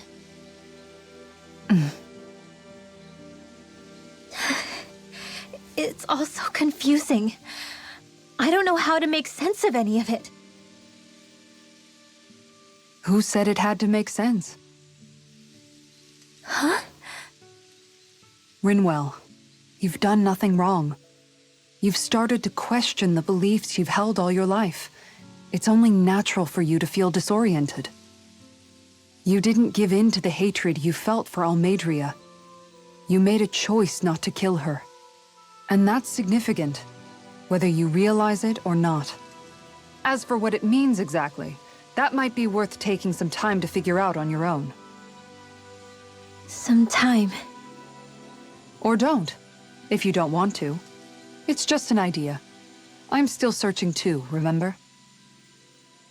It's all so confusing. I don't know how to make sense of any of it. Who said it had to make sense? Huh? Rinwell, you've done nothing wrong. You've started to question the beliefs you've held all your life. It's only natural for you to feel disoriented. You didn't give in to the hatred you felt for Almeidrea. You made a choice not to kill her. And that's significant, whether you realize it or not. As for what it means exactly, that might be worth taking some time to figure out on your own. Some time. Or don't, if you don't want to. It's just an idea. I'm still searching too, remember?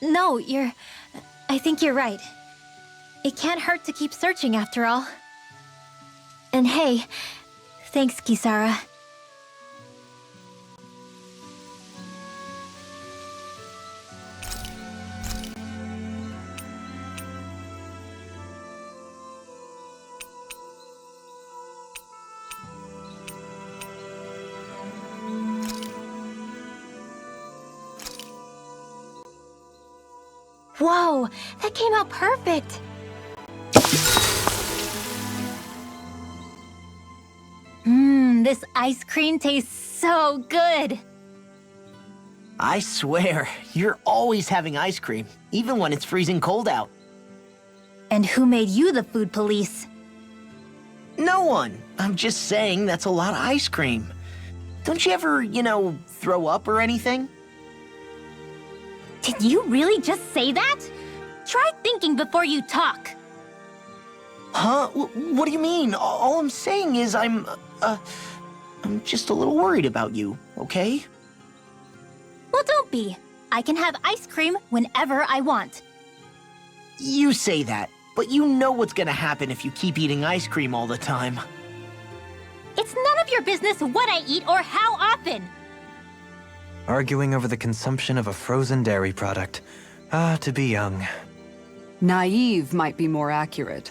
No, I think you're right. It can't hurt to keep searching after all. And hey, thanks, Kisara. Whoa, that came out perfect! This ice cream tastes so good! I swear, you're always having ice cream, even when it's freezing cold out. And who made you the food police? No one. I'm just saying that's a lot of ice cream. Don't you ever, throw up or anything? Did you really just say that? Try thinking before you talk. Huh? What do you mean? All I'm saying is I'm just a little worried about you, okay? Well, don't be. I can have ice cream whenever I want. You say that, but you know what's gonna happen if you keep eating ice cream all the time. It's none of your business what I eat or how often. Arguing over the consumption of a frozen dairy product. Ah, to be young. Naive might be more accurate.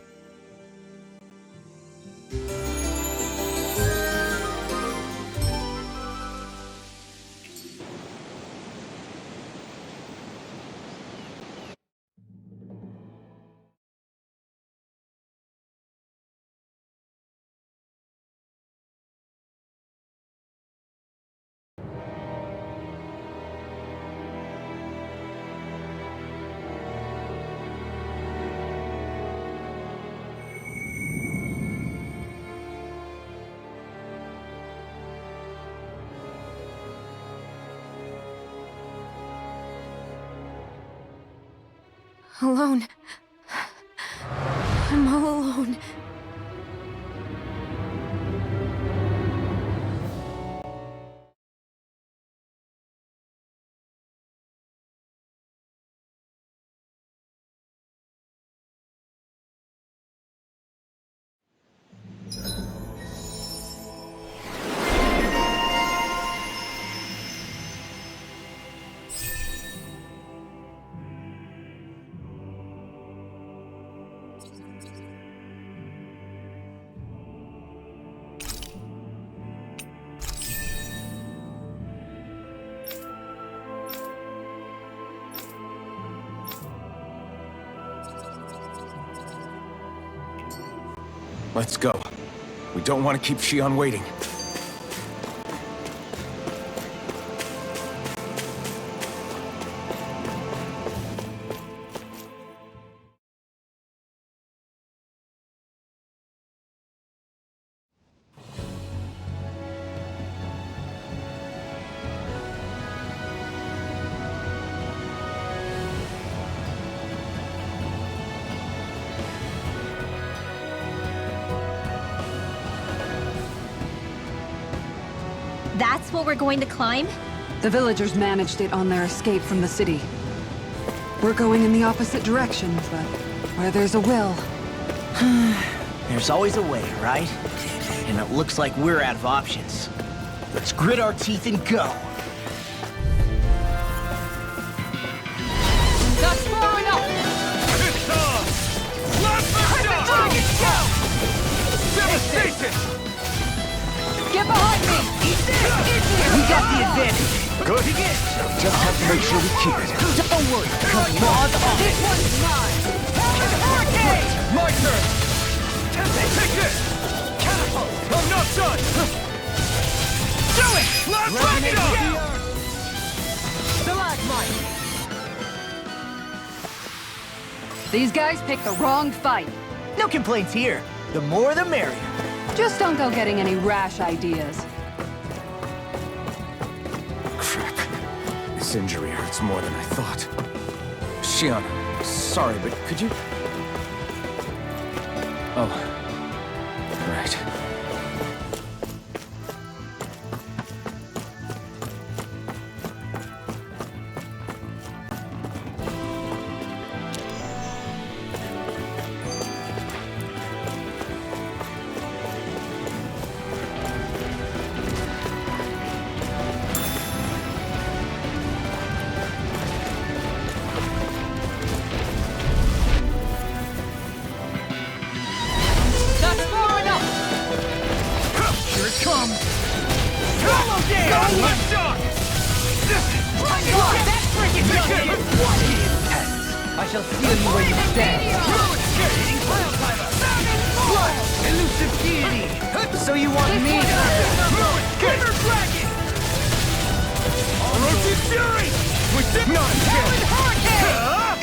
Alone. I'm all alone. Let's go. We don't want to keep Shion waiting. That's what we're going to climb? The villagers managed it on their escape from the city. We're going in the opposite direction, but where there's a will... There's always a way, right? And it looks like we're out of options. Let's grit our teeth and go. That's far enough! It's on! Let's go! Devastation! Get behind me! We got the advantage. Good. Begin. Just have to make sure we keep it. Don't worry, come on off. This one's mine! Hurricane! My turn! Take this! Catapult! I'm not done! Do it! Let's rock it up! Stalagmite! These guys picked the wrong fight. No complaints here. The more the merrier. Just don't go getting any rash ideas. Crap. This injury hurts more than I thought. Shion, sorry, but could you... Oh. Right. That's far enough! Here it comes! Follow down! Let's shock! That freaking Take does it! it! What is I shall feel you where you stand. Elusive deity! So you want me to... Gamer Dragon! Roasted Fury! With the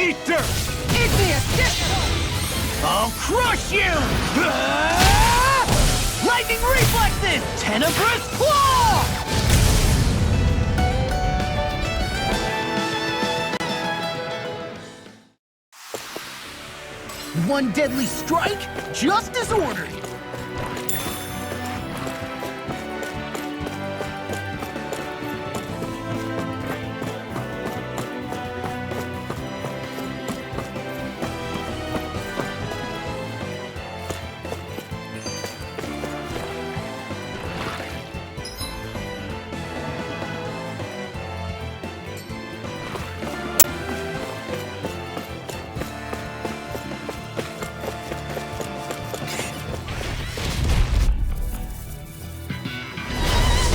Eat dirt! I'll crush you! Lightning reflexes! Tenebrous claw! One deadly strike, just as ordered.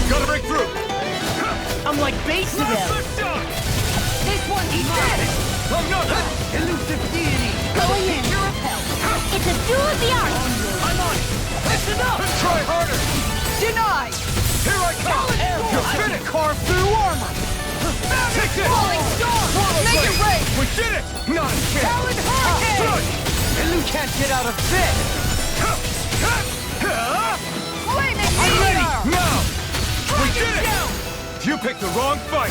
Gotta break through! I'm like base to them. This one's mine! I'm not... Elusive deity. Going in. You're repelled. It's a duel of the arts. I'm on it. Listen up. Try harder! Denied! Here I come! You're I can finished! carve through armor. Take this! Falling storm! Make it rain! We did it! Not a chance! Talon hurricane! Good! Elu can't get out of this. Flaming I'm ready! meteor! Now! We did it! You picked the wrong fight!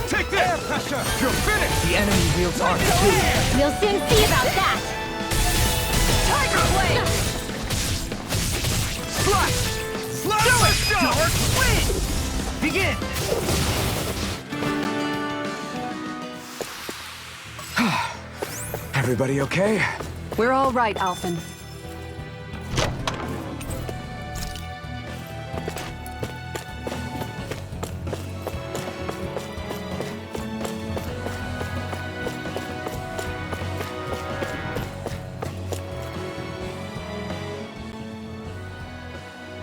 Take this! Air pressure! You're finished! The enemy wields armor too. We'll soon see about that. Tiger blade! Slash! Slash! Dark wind. Begin. Everybody okay? We're all right, Alphen.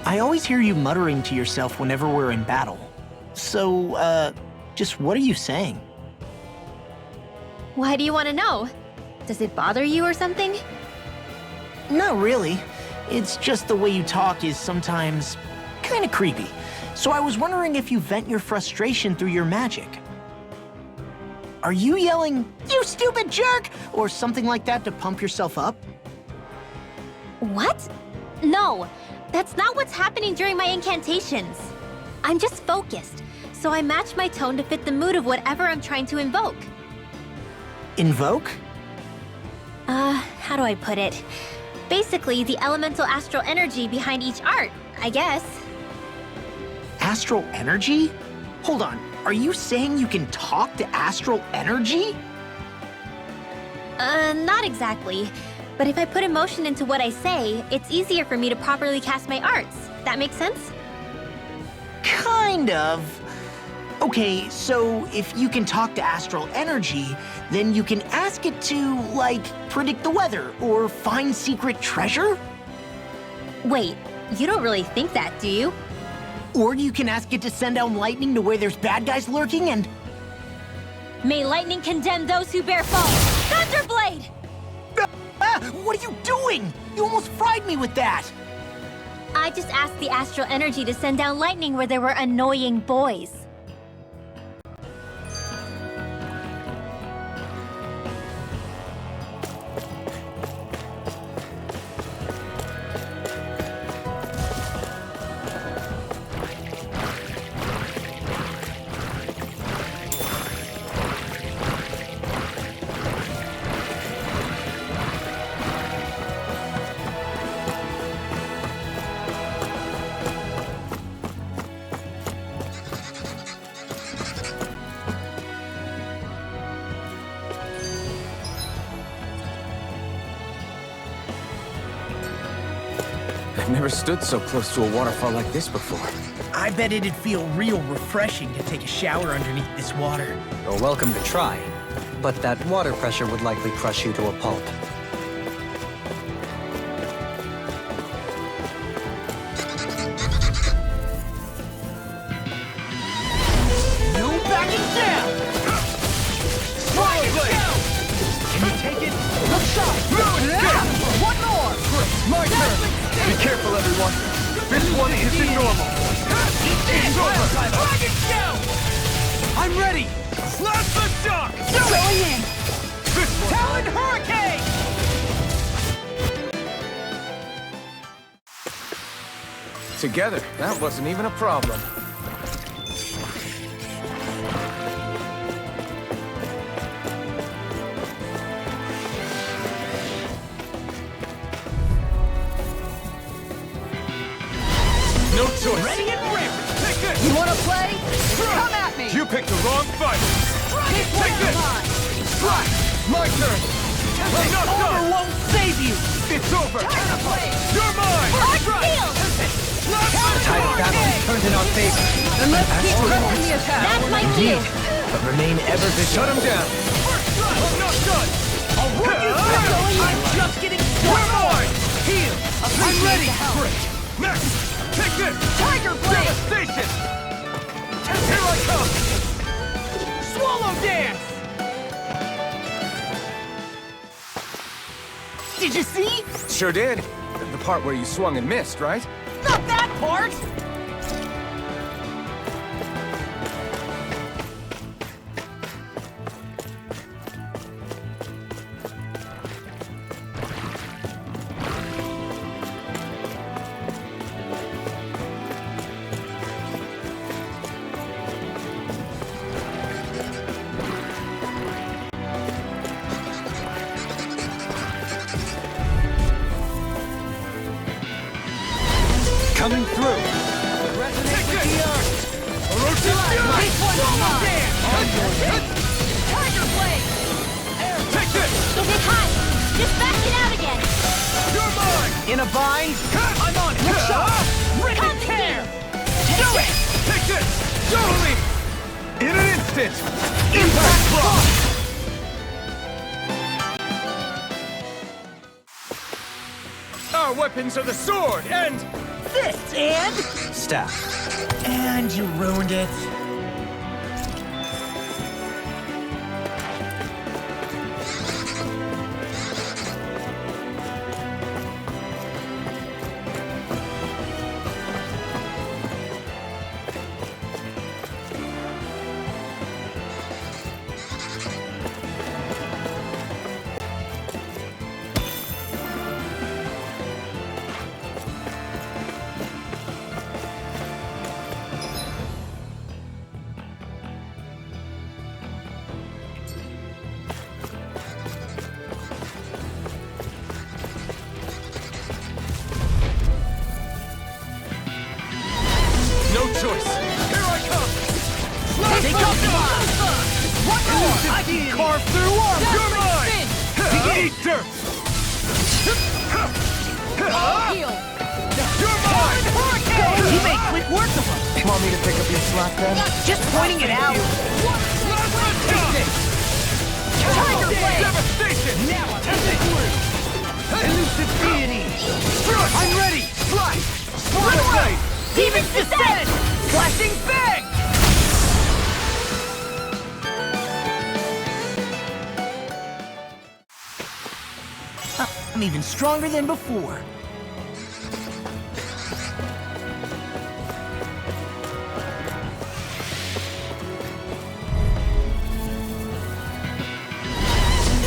I always hear you muttering to yourself whenever we're in battle. So, just what are you saying? Why do you want to know? Does it bother you or something? Not really. It's just the way you talk is sometimes kinda creepy. So I was wondering if you vent your frustration through your magic. Are you yelling, "You stupid jerk," or something like that to pump yourself up? What? No, that's not what's happening during my incantations. I'm just focused, so I match my tone to fit the mood of whatever I'm trying to invoke. Invoke? How do I put it? Basically, the elemental astral energy behind each art, I guess. Astral energy? Hold on, are you saying you can talk to astral energy? Not exactly. But if I put emotion into what I say, it's easier for me to properly cast my arts. That makes sense? Kind of. Okay, so if you can talk to astral energy, then you can ask it to, like, predict the weather or find secret treasure? Wait, you don't really think that, do you? Or you can ask it to send down lightning to where there's bad guys lurking and... May lightning condemn those who bear false! Thunderblade! Ah! What are you doing? You almost fried me with that! I just asked the astral energy to send down lightning where there were annoying boys. I've never stood so close to a waterfall like this before. I bet it'd feel real refreshing to take a shower underneath this water. You're welcome to try, but that water pressure would likely crush you to a pulp. No backing down! Swallow blade! Can you take it? Look sharp! One more! My turn! Be careful, everyone! This one isn't normal! It's over! Dragon Shout! I'm ready! Slash the shock! Going in! This one! Talon Hurricane! Together, that wasn't even a problem. No choice. Ready and ready! Take this! You wanna play? Come at me! You picked the wrong fight! Take this! Strike! My turn! I'm not Armor done! won't save you! It's over! You're mine! The tide of battle has turned in our favor. Then let's keep pressing the attack. That's my cue! But remain ever Shut him vigilant. down! I'm not done! I'll work you through! I'm just getting You're started! mine! Heal! I'm ready! Great! Next! Take this! Tiger Blade! Devastation! Here I come! Swallow Dance! Did you see? Sure did. The part where you swung and missed, right? Not that part! Coming through! Resonate with the earth! Take Tiger Blade! this! Is it hot? Just back it out again! You're mine! In a bind? I'm on it! Look sharp! Rip and tear! Do it! Take this! Totally! In an instant! Impact block! Our weapons are the sword and... Fists and... Staff. And you ruined it. I can carve through armor! You're mine! Eat dirt! Heal! You're mine! He made quick work of him. Want me to pick up your slack then? Just pointing it out. Tiger Blade! Devastation! Now I'm elusive deity. I'm ready! Slice! Swallow blade! Demon's descent! Flashing fang! I'm even stronger than before.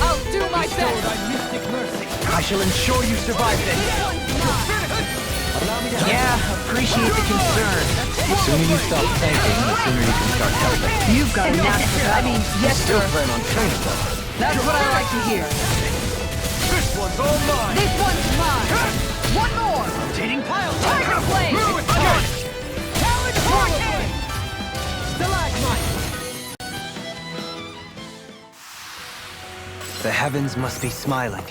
I'll do my best! Mystic mercy. I shall ensure you survive this. Yeah, appreciate the concern. The sooner you stop thinking, the sooner you can start helping. You've got a knack for that. Yes, Still sir. plan on training, though. That's what I like to hear. This one's all mine! This one's mine! One more! Rotating pile. Tiger Blade! Move it! Come on! Challenge Hurricane! Stalagmite! The heavens must be smiling.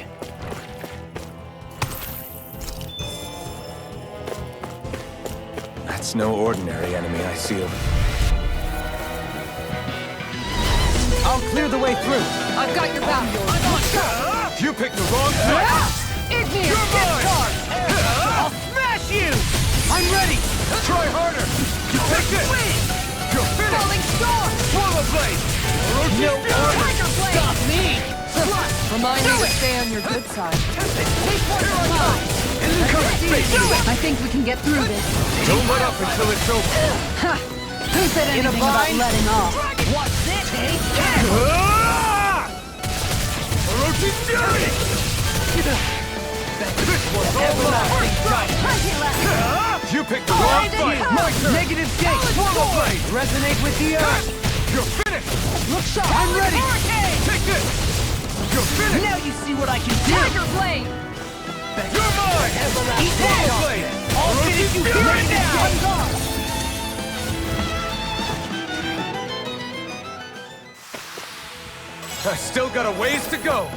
That's no ordinary enemy I see over. I'll clear the way through. I've got your back. I'm on top! You picked the wrong side! Igneous You're mine! Discard! I'll smash you! I'm ready! Try harder! Take this! You're finished! Falling Storm! Swallow blade! No Tiger Blade! Stop me! Remind me to stay on your good side. This one's mine! I think we can get through this. Don't let up until it's over! Who said anything about letting off? What's this, eh? Ah! Orochi's Fury! This one's all mine! You picked the wrong fight! My turn! Negative gate! Swallow blade! Resonate with the earth! You're finished! Look sharp! I'm ready! Take this! You're finished! Now you see what I can do! Tiger Blade! You're mine! Eat Swallow that! blade! I'll finish you Fury right now! now! I still got a ways to go!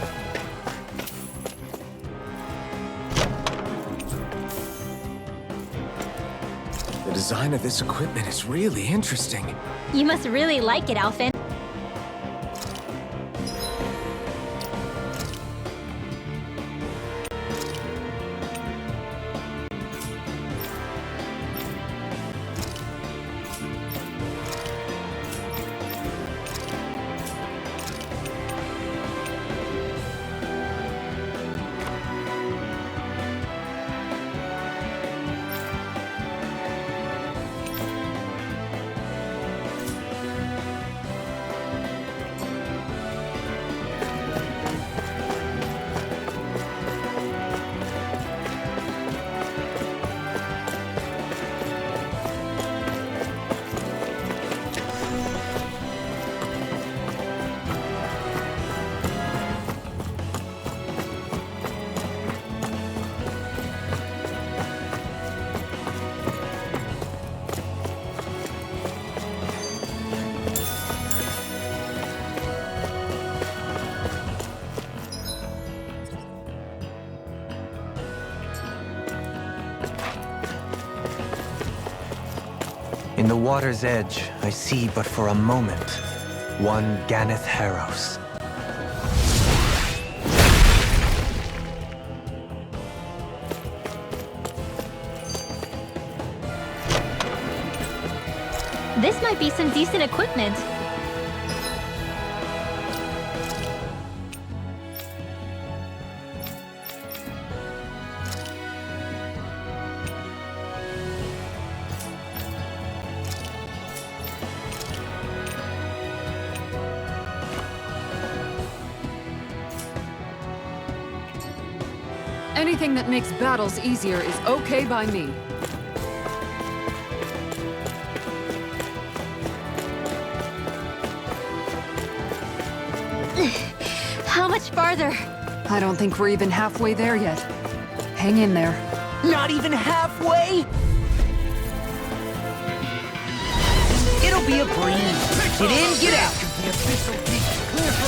The design of this equipment is really interesting. You must really like it, Alphen. In the water's edge, I see but for a moment one Ganeth Harrows. This might be some decent equipment. Anything that makes battles easier is okay by me. How much farther? I don't think we're even halfway there yet. Hang in there. Not even halfway? It'll be a breeze. Get in, get out. The official gate clear for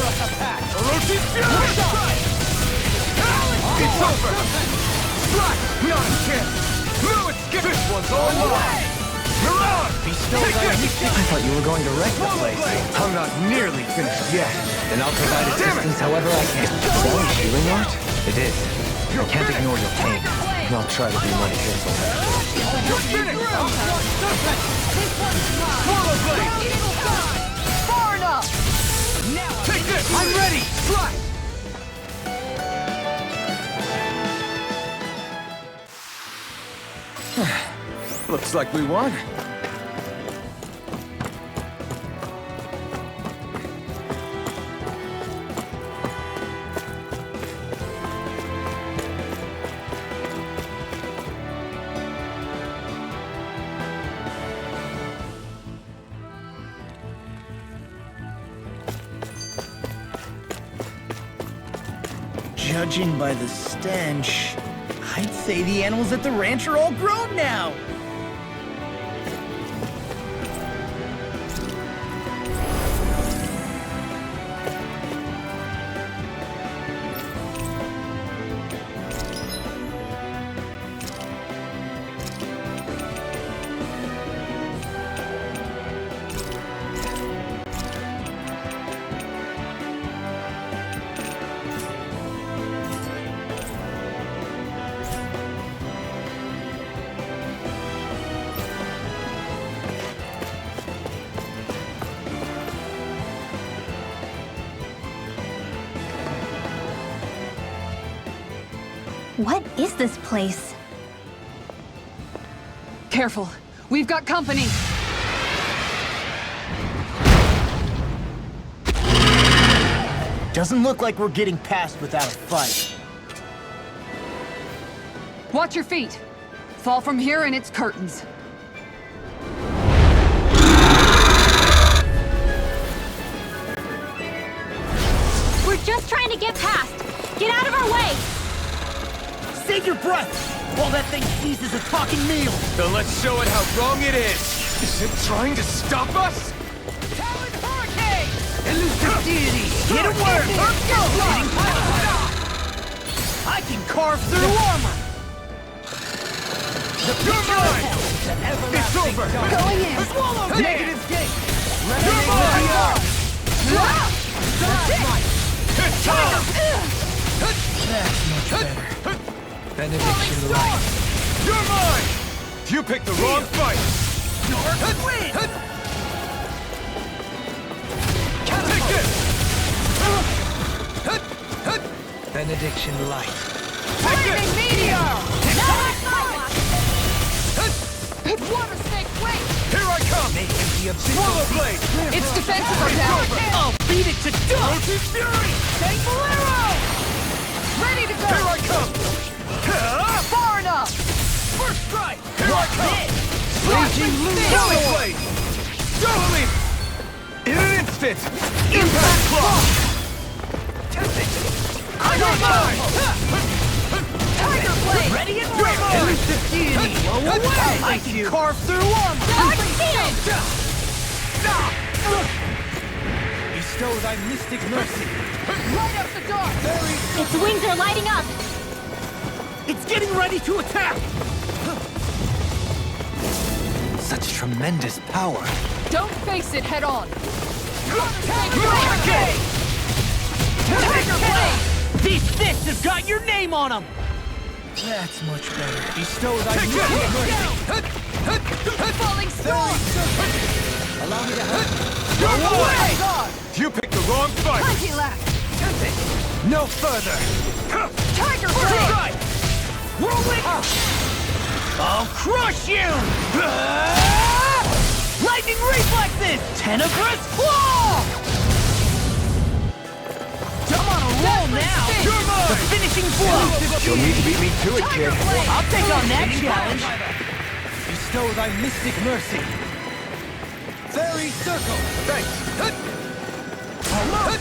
It's over! Strike! Not a chance! No escape! This one's all mine! Mirage! I thought you were going to wreck the place. I'm not nearly finished yet. Then I'll provide assistance however I can. Is that healing art? It is. I can't ignore your pain. I'll try to be more careful. You're finished! Swallow blade! Far enough! Take this! I'm ready! Strike! Looks like we won. Judging by the stench, I'd say the animals at the ranch are all grown now. What is this place? Careful. We've got company. Doesn't look like we're getting past without a fight. Watch your feet. Fall from here and it's curtains. We're just trying to get past. Get out of our way! Save your breath while that thing seizes a talking meal. Then let's show it how wrong it is. Is it trying to stop us? Talon Hurricane! Elusive deity! Get a word! I can carve through armor! You're mine! It's over! Going in! Swallow negative gate! You're mine! It's time! That's much better. Benediction light. You're mine! You picked the wrong fight! Win! Take this! Benediction light. Take this! Meteor! Water snake, wait! Here I come! Swallow blade! Its defenses are down. I'll beat it to dust! Roach's fury! Take Bolero! Ready to Here go! I come! Far enough! First strike! Here I come! Raging Swallow blade! Don't leave! In an instant! Impact claw! You're mine! Tiger blade! Ready and You're ready! mine! Elusive deity! Blow away! I can carve through armor! Dark shield! Bestow thy mystic mercy! Light up the dark! Its wings are lighting up! It's getting ready to attack! Such tremendous power. Don't face it head on! Hurricane! Tiger blade! These fists have got your name on them! That's much better. Bestow thy Take mystic mercy! this! Falling storm! Allow me to You're Go away! mine! You picked the wrong fight! Plenty left! No further! Tiger First blade! strike! Whirlwind! I'll crush you! Lightning reflexes! Tenebrous claw! I'm on a roll now! You're mine! The finishing blow! You'll need to beat me to it, kid. I'll take on that challenge! Bestow thy mystic mercy! Fairy circle! Thanks! What?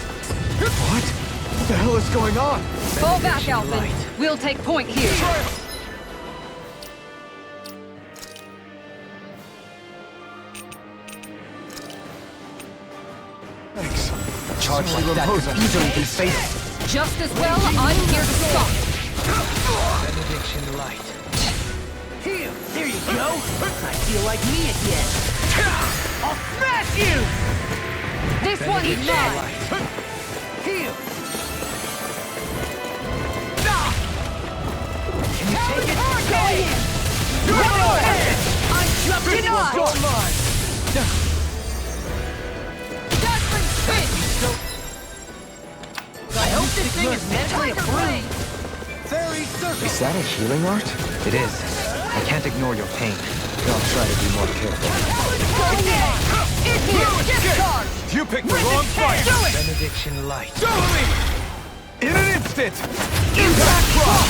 What the hell is going on? Fall back, Alphen. We'll take point here. Thanks. Charge like that could easily be faced. Just as well, I'm here to stop it. Benediction light. Here, there you go. I feel like me again. I'll smash you! This one's mine! Here. Can you take it? Go in! I'm jumping Denied. in. All mine. Dazzling spin! I hope this thing is mentally Tiger approved. ray! Fairy circle. Is that a healing art? It is. I can't ignore your pain. I'll try to be more careful. In here! Discharge! You picked the wrong fight! Do it! Benediction light. Don't leave! In an instant! Impact drop!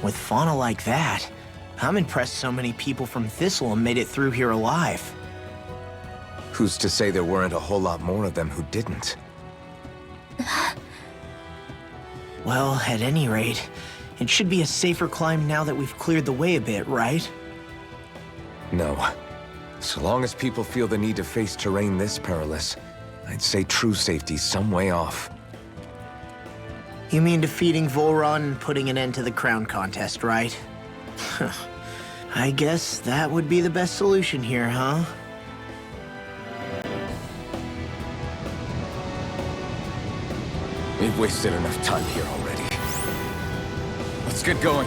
With fauna like that, I'm impressed so many people from Thistleum made it through here alive. Who's to say there weren't a whole lot more of them who didn't? Well, at any rate, it should be a safer climb now that we've cleared the way a bit, right? No. So long as people feel the need to face terrain this perilous, I'd say true safety's some way off. You mean defeating Volron and putting an end to the crown contest, right? I guess that would be the best solution here, huh? We've wasted enough time here already. Let's get going.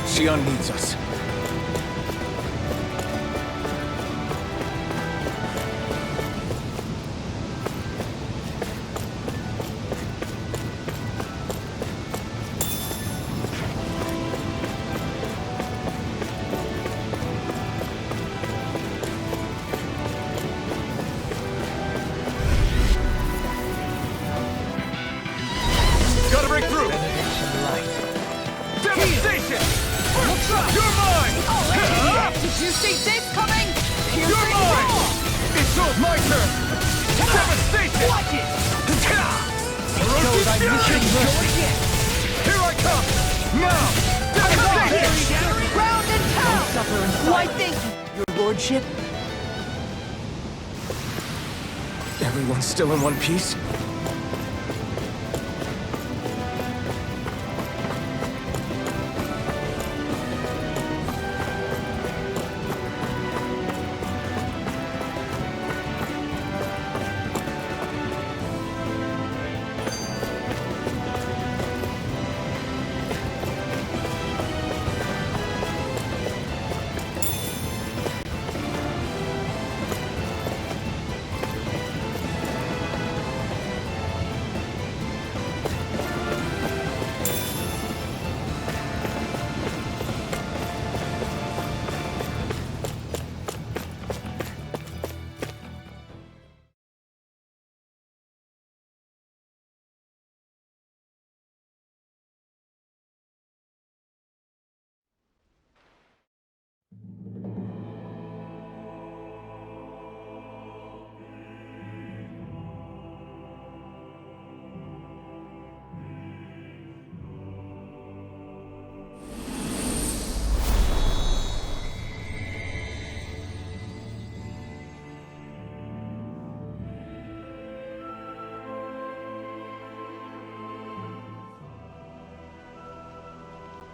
Xion needs us. Gotta break through! Benediction light. Devastation! You're mine! Did you see this coming? You're mine! It's all my turn! Devastation! Watch it! Ferocious fury! Here I come! Now! Devastation! Ground and pound! Why, thank you, your lordship. Everyone's still in one piece?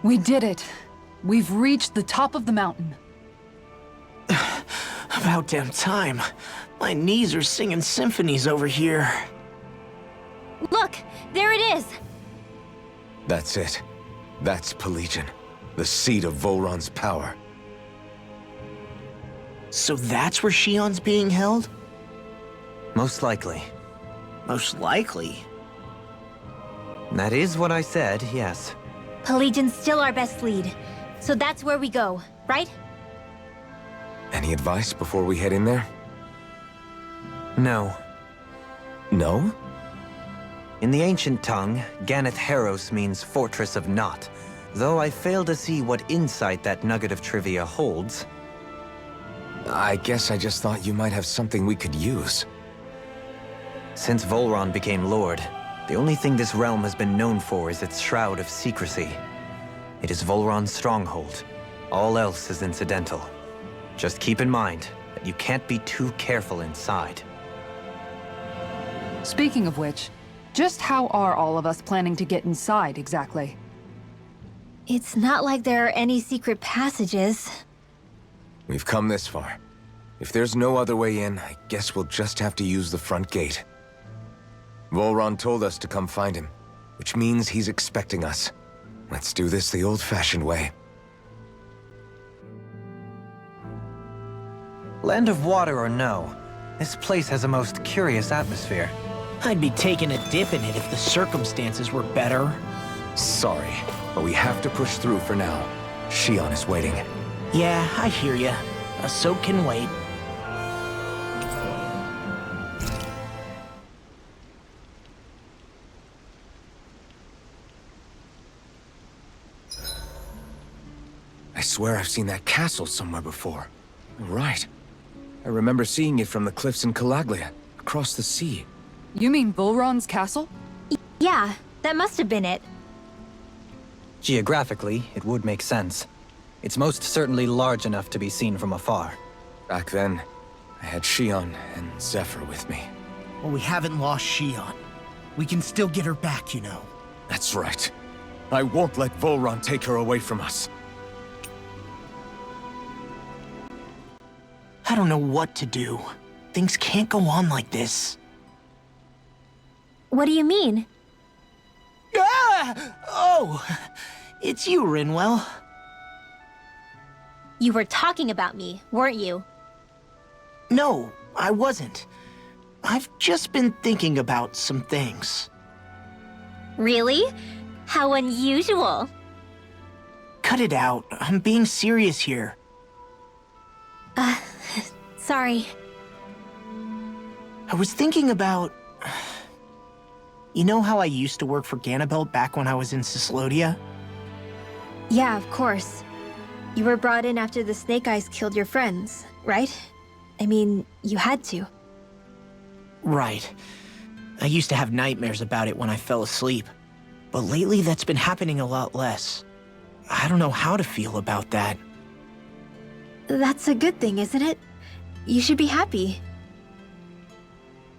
We did it. We've reached the top of the mountain. About damn time. My knees are singing symphonies over here. Look, there it is. That's it. That's Pelegion, the seat of Volron's power. So that's where Xion's being held? Most likely. Most likely. That is what I said, yes. Pelegion's still our best lead. So that's where we go, right? Any advice before we head in there? No. No? In the ancient tongue, Ganeth Heros means Fortress of Naught, though I fail to see what insight that nugget of trivia holds. I guess I just thought you might have something we could use. Since Volron became Lord, the only thing this realm has been known for is its shroud of secrecy. It is Volron's stronghold. All else is incidental. Just keep in mind that you can't be too careful inside. Speaking of which, just how are all of us planning to get inside exactly? It's not like there are any secret passages. We've come this far. If there's no other way in, I guess we'll just have to use the front gate. Volron told us to come find him, which means he's expecting us. Let's do this the old-fashioned way. Land of water or no, this place has a most curious atmosphere. I'd be taking a dip in it if the circumstances were better. Sorry, but we have to push through for now. Shion is waiting. Yeah, I hear ya. A soak can wait. I swear I've seen that castle somewhere before. Right. I remember seeing it from the cliffs in Calaglia, across the sea. You mean Volron's castle? Yeah, that must have been it. Geographically, it would make sense. It's most certainly large enough to be seen from afar. Back then, I had Shion and Zephyr with me. Well, we haven't lost Shion. We can still get her back, you know. That's right. I won't let Volron take her away from us. I don't know what to do. Things can't go on like this. What do you mean? Ah! Oh! It's you, Rinwell. You were talking about me, weren't you? No, I wasn't. I've just been thinking about some things. Really? How unusual. Cut it out. I'm being serious here. Sorry. I was thinking about... You know how I used to work for Ganabelt back when I was in Cyslodia? Yeah, of course. You were brought in after the Snake Eyes killed your friends, right? I mean, you had to. Right. I used to have nightmares about it when I fell asleep. But lately that's been happening a lot less. I don't know how to feel about that. That's a good thing, isn't it? You should be happy.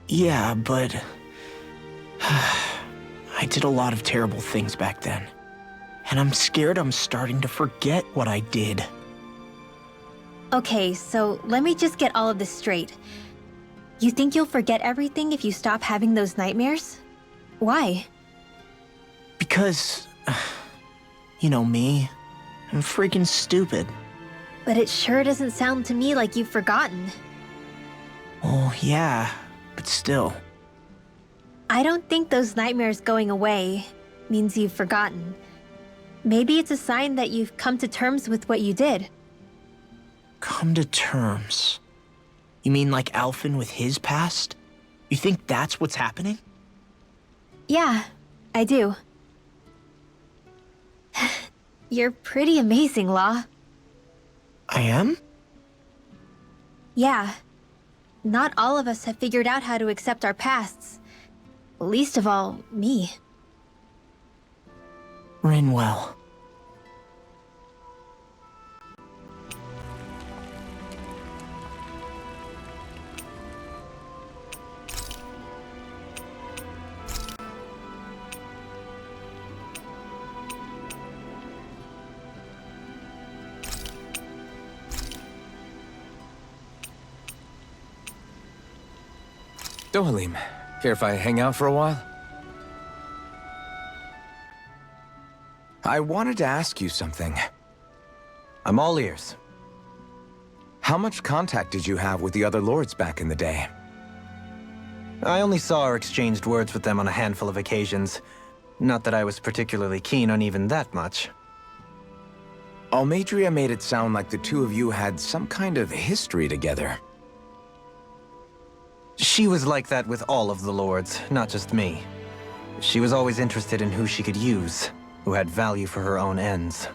Yeah, but... I did a lot of terrible things back then. And I'm scared I'm starting to forget what I did. Okay, so let me just get all of this straight. You think you'll forget everything if you stop having those nightmares? Why? Because... You know me. I'm freaking stupid. But it sure doesn't sound to me like you've forgotten. Well, yeah, but still. I don't think those nightmares going away means you've forgotten. Maybe it's a sign that you've come to terms with what you did. Come to terms? You mean like Alphen with his past? You think that's what's happening? Yeah, I do. You're pretty amazing, Law. I am? Yeah. Not all of us have figured out how to accept our pasts. Least of all, me. Rinwell. Dohalim, care if I hang out for a while? I wanted to ask you something. I'm all ears. How much contact did you have with the other lords back in the day? I only saw or exchanged words with them on a handful of occasions. Not that I was particularly keen on even that much. Almadria made it sound like the two of you had some kind of history together. She was like that with all of the lords, not just me. She was always interested in who she could use, who had value for her own ends.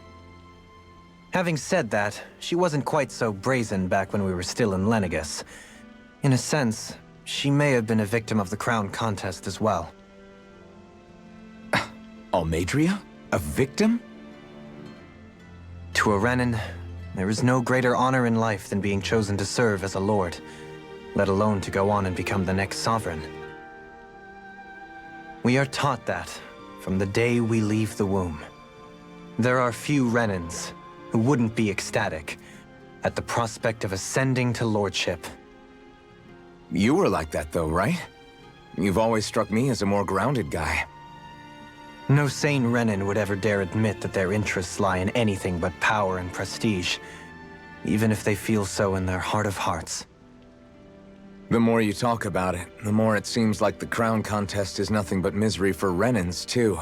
Having said that, she wasn't quite so brazen back when we were still in Lenegus. In a sense, she may have been a victim of the crown contest as well. Almadria? A victim? To a Renin, there is no greater honor in life than being chosen to serve as a lord, let alone to go on and become the next sovereign. We are taught that from the day we leave the womb. There are few Renins who wouldn't be ecstatic at the prospect of ascending to lordship. You were like that though, right? You've always struck me as a more grounded guy. No sane Renin would ever dare admit that their interests lie in anything but power and prestige, even if they feel so in their heart of hearts. The more you talk about it, the more it seems like the crown contest is nothing but misery for Renins, too.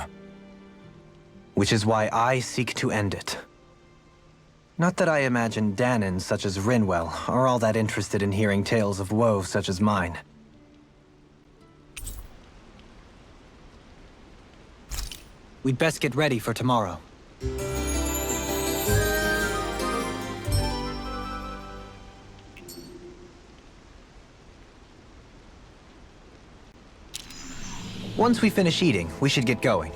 Which is why I seek to end it. Not that I imagine Danins such as Rinwell are all that interested in hearing tales of woe such as mine. We'd best get ready for tomorrow. Once we finish eating, we should get going.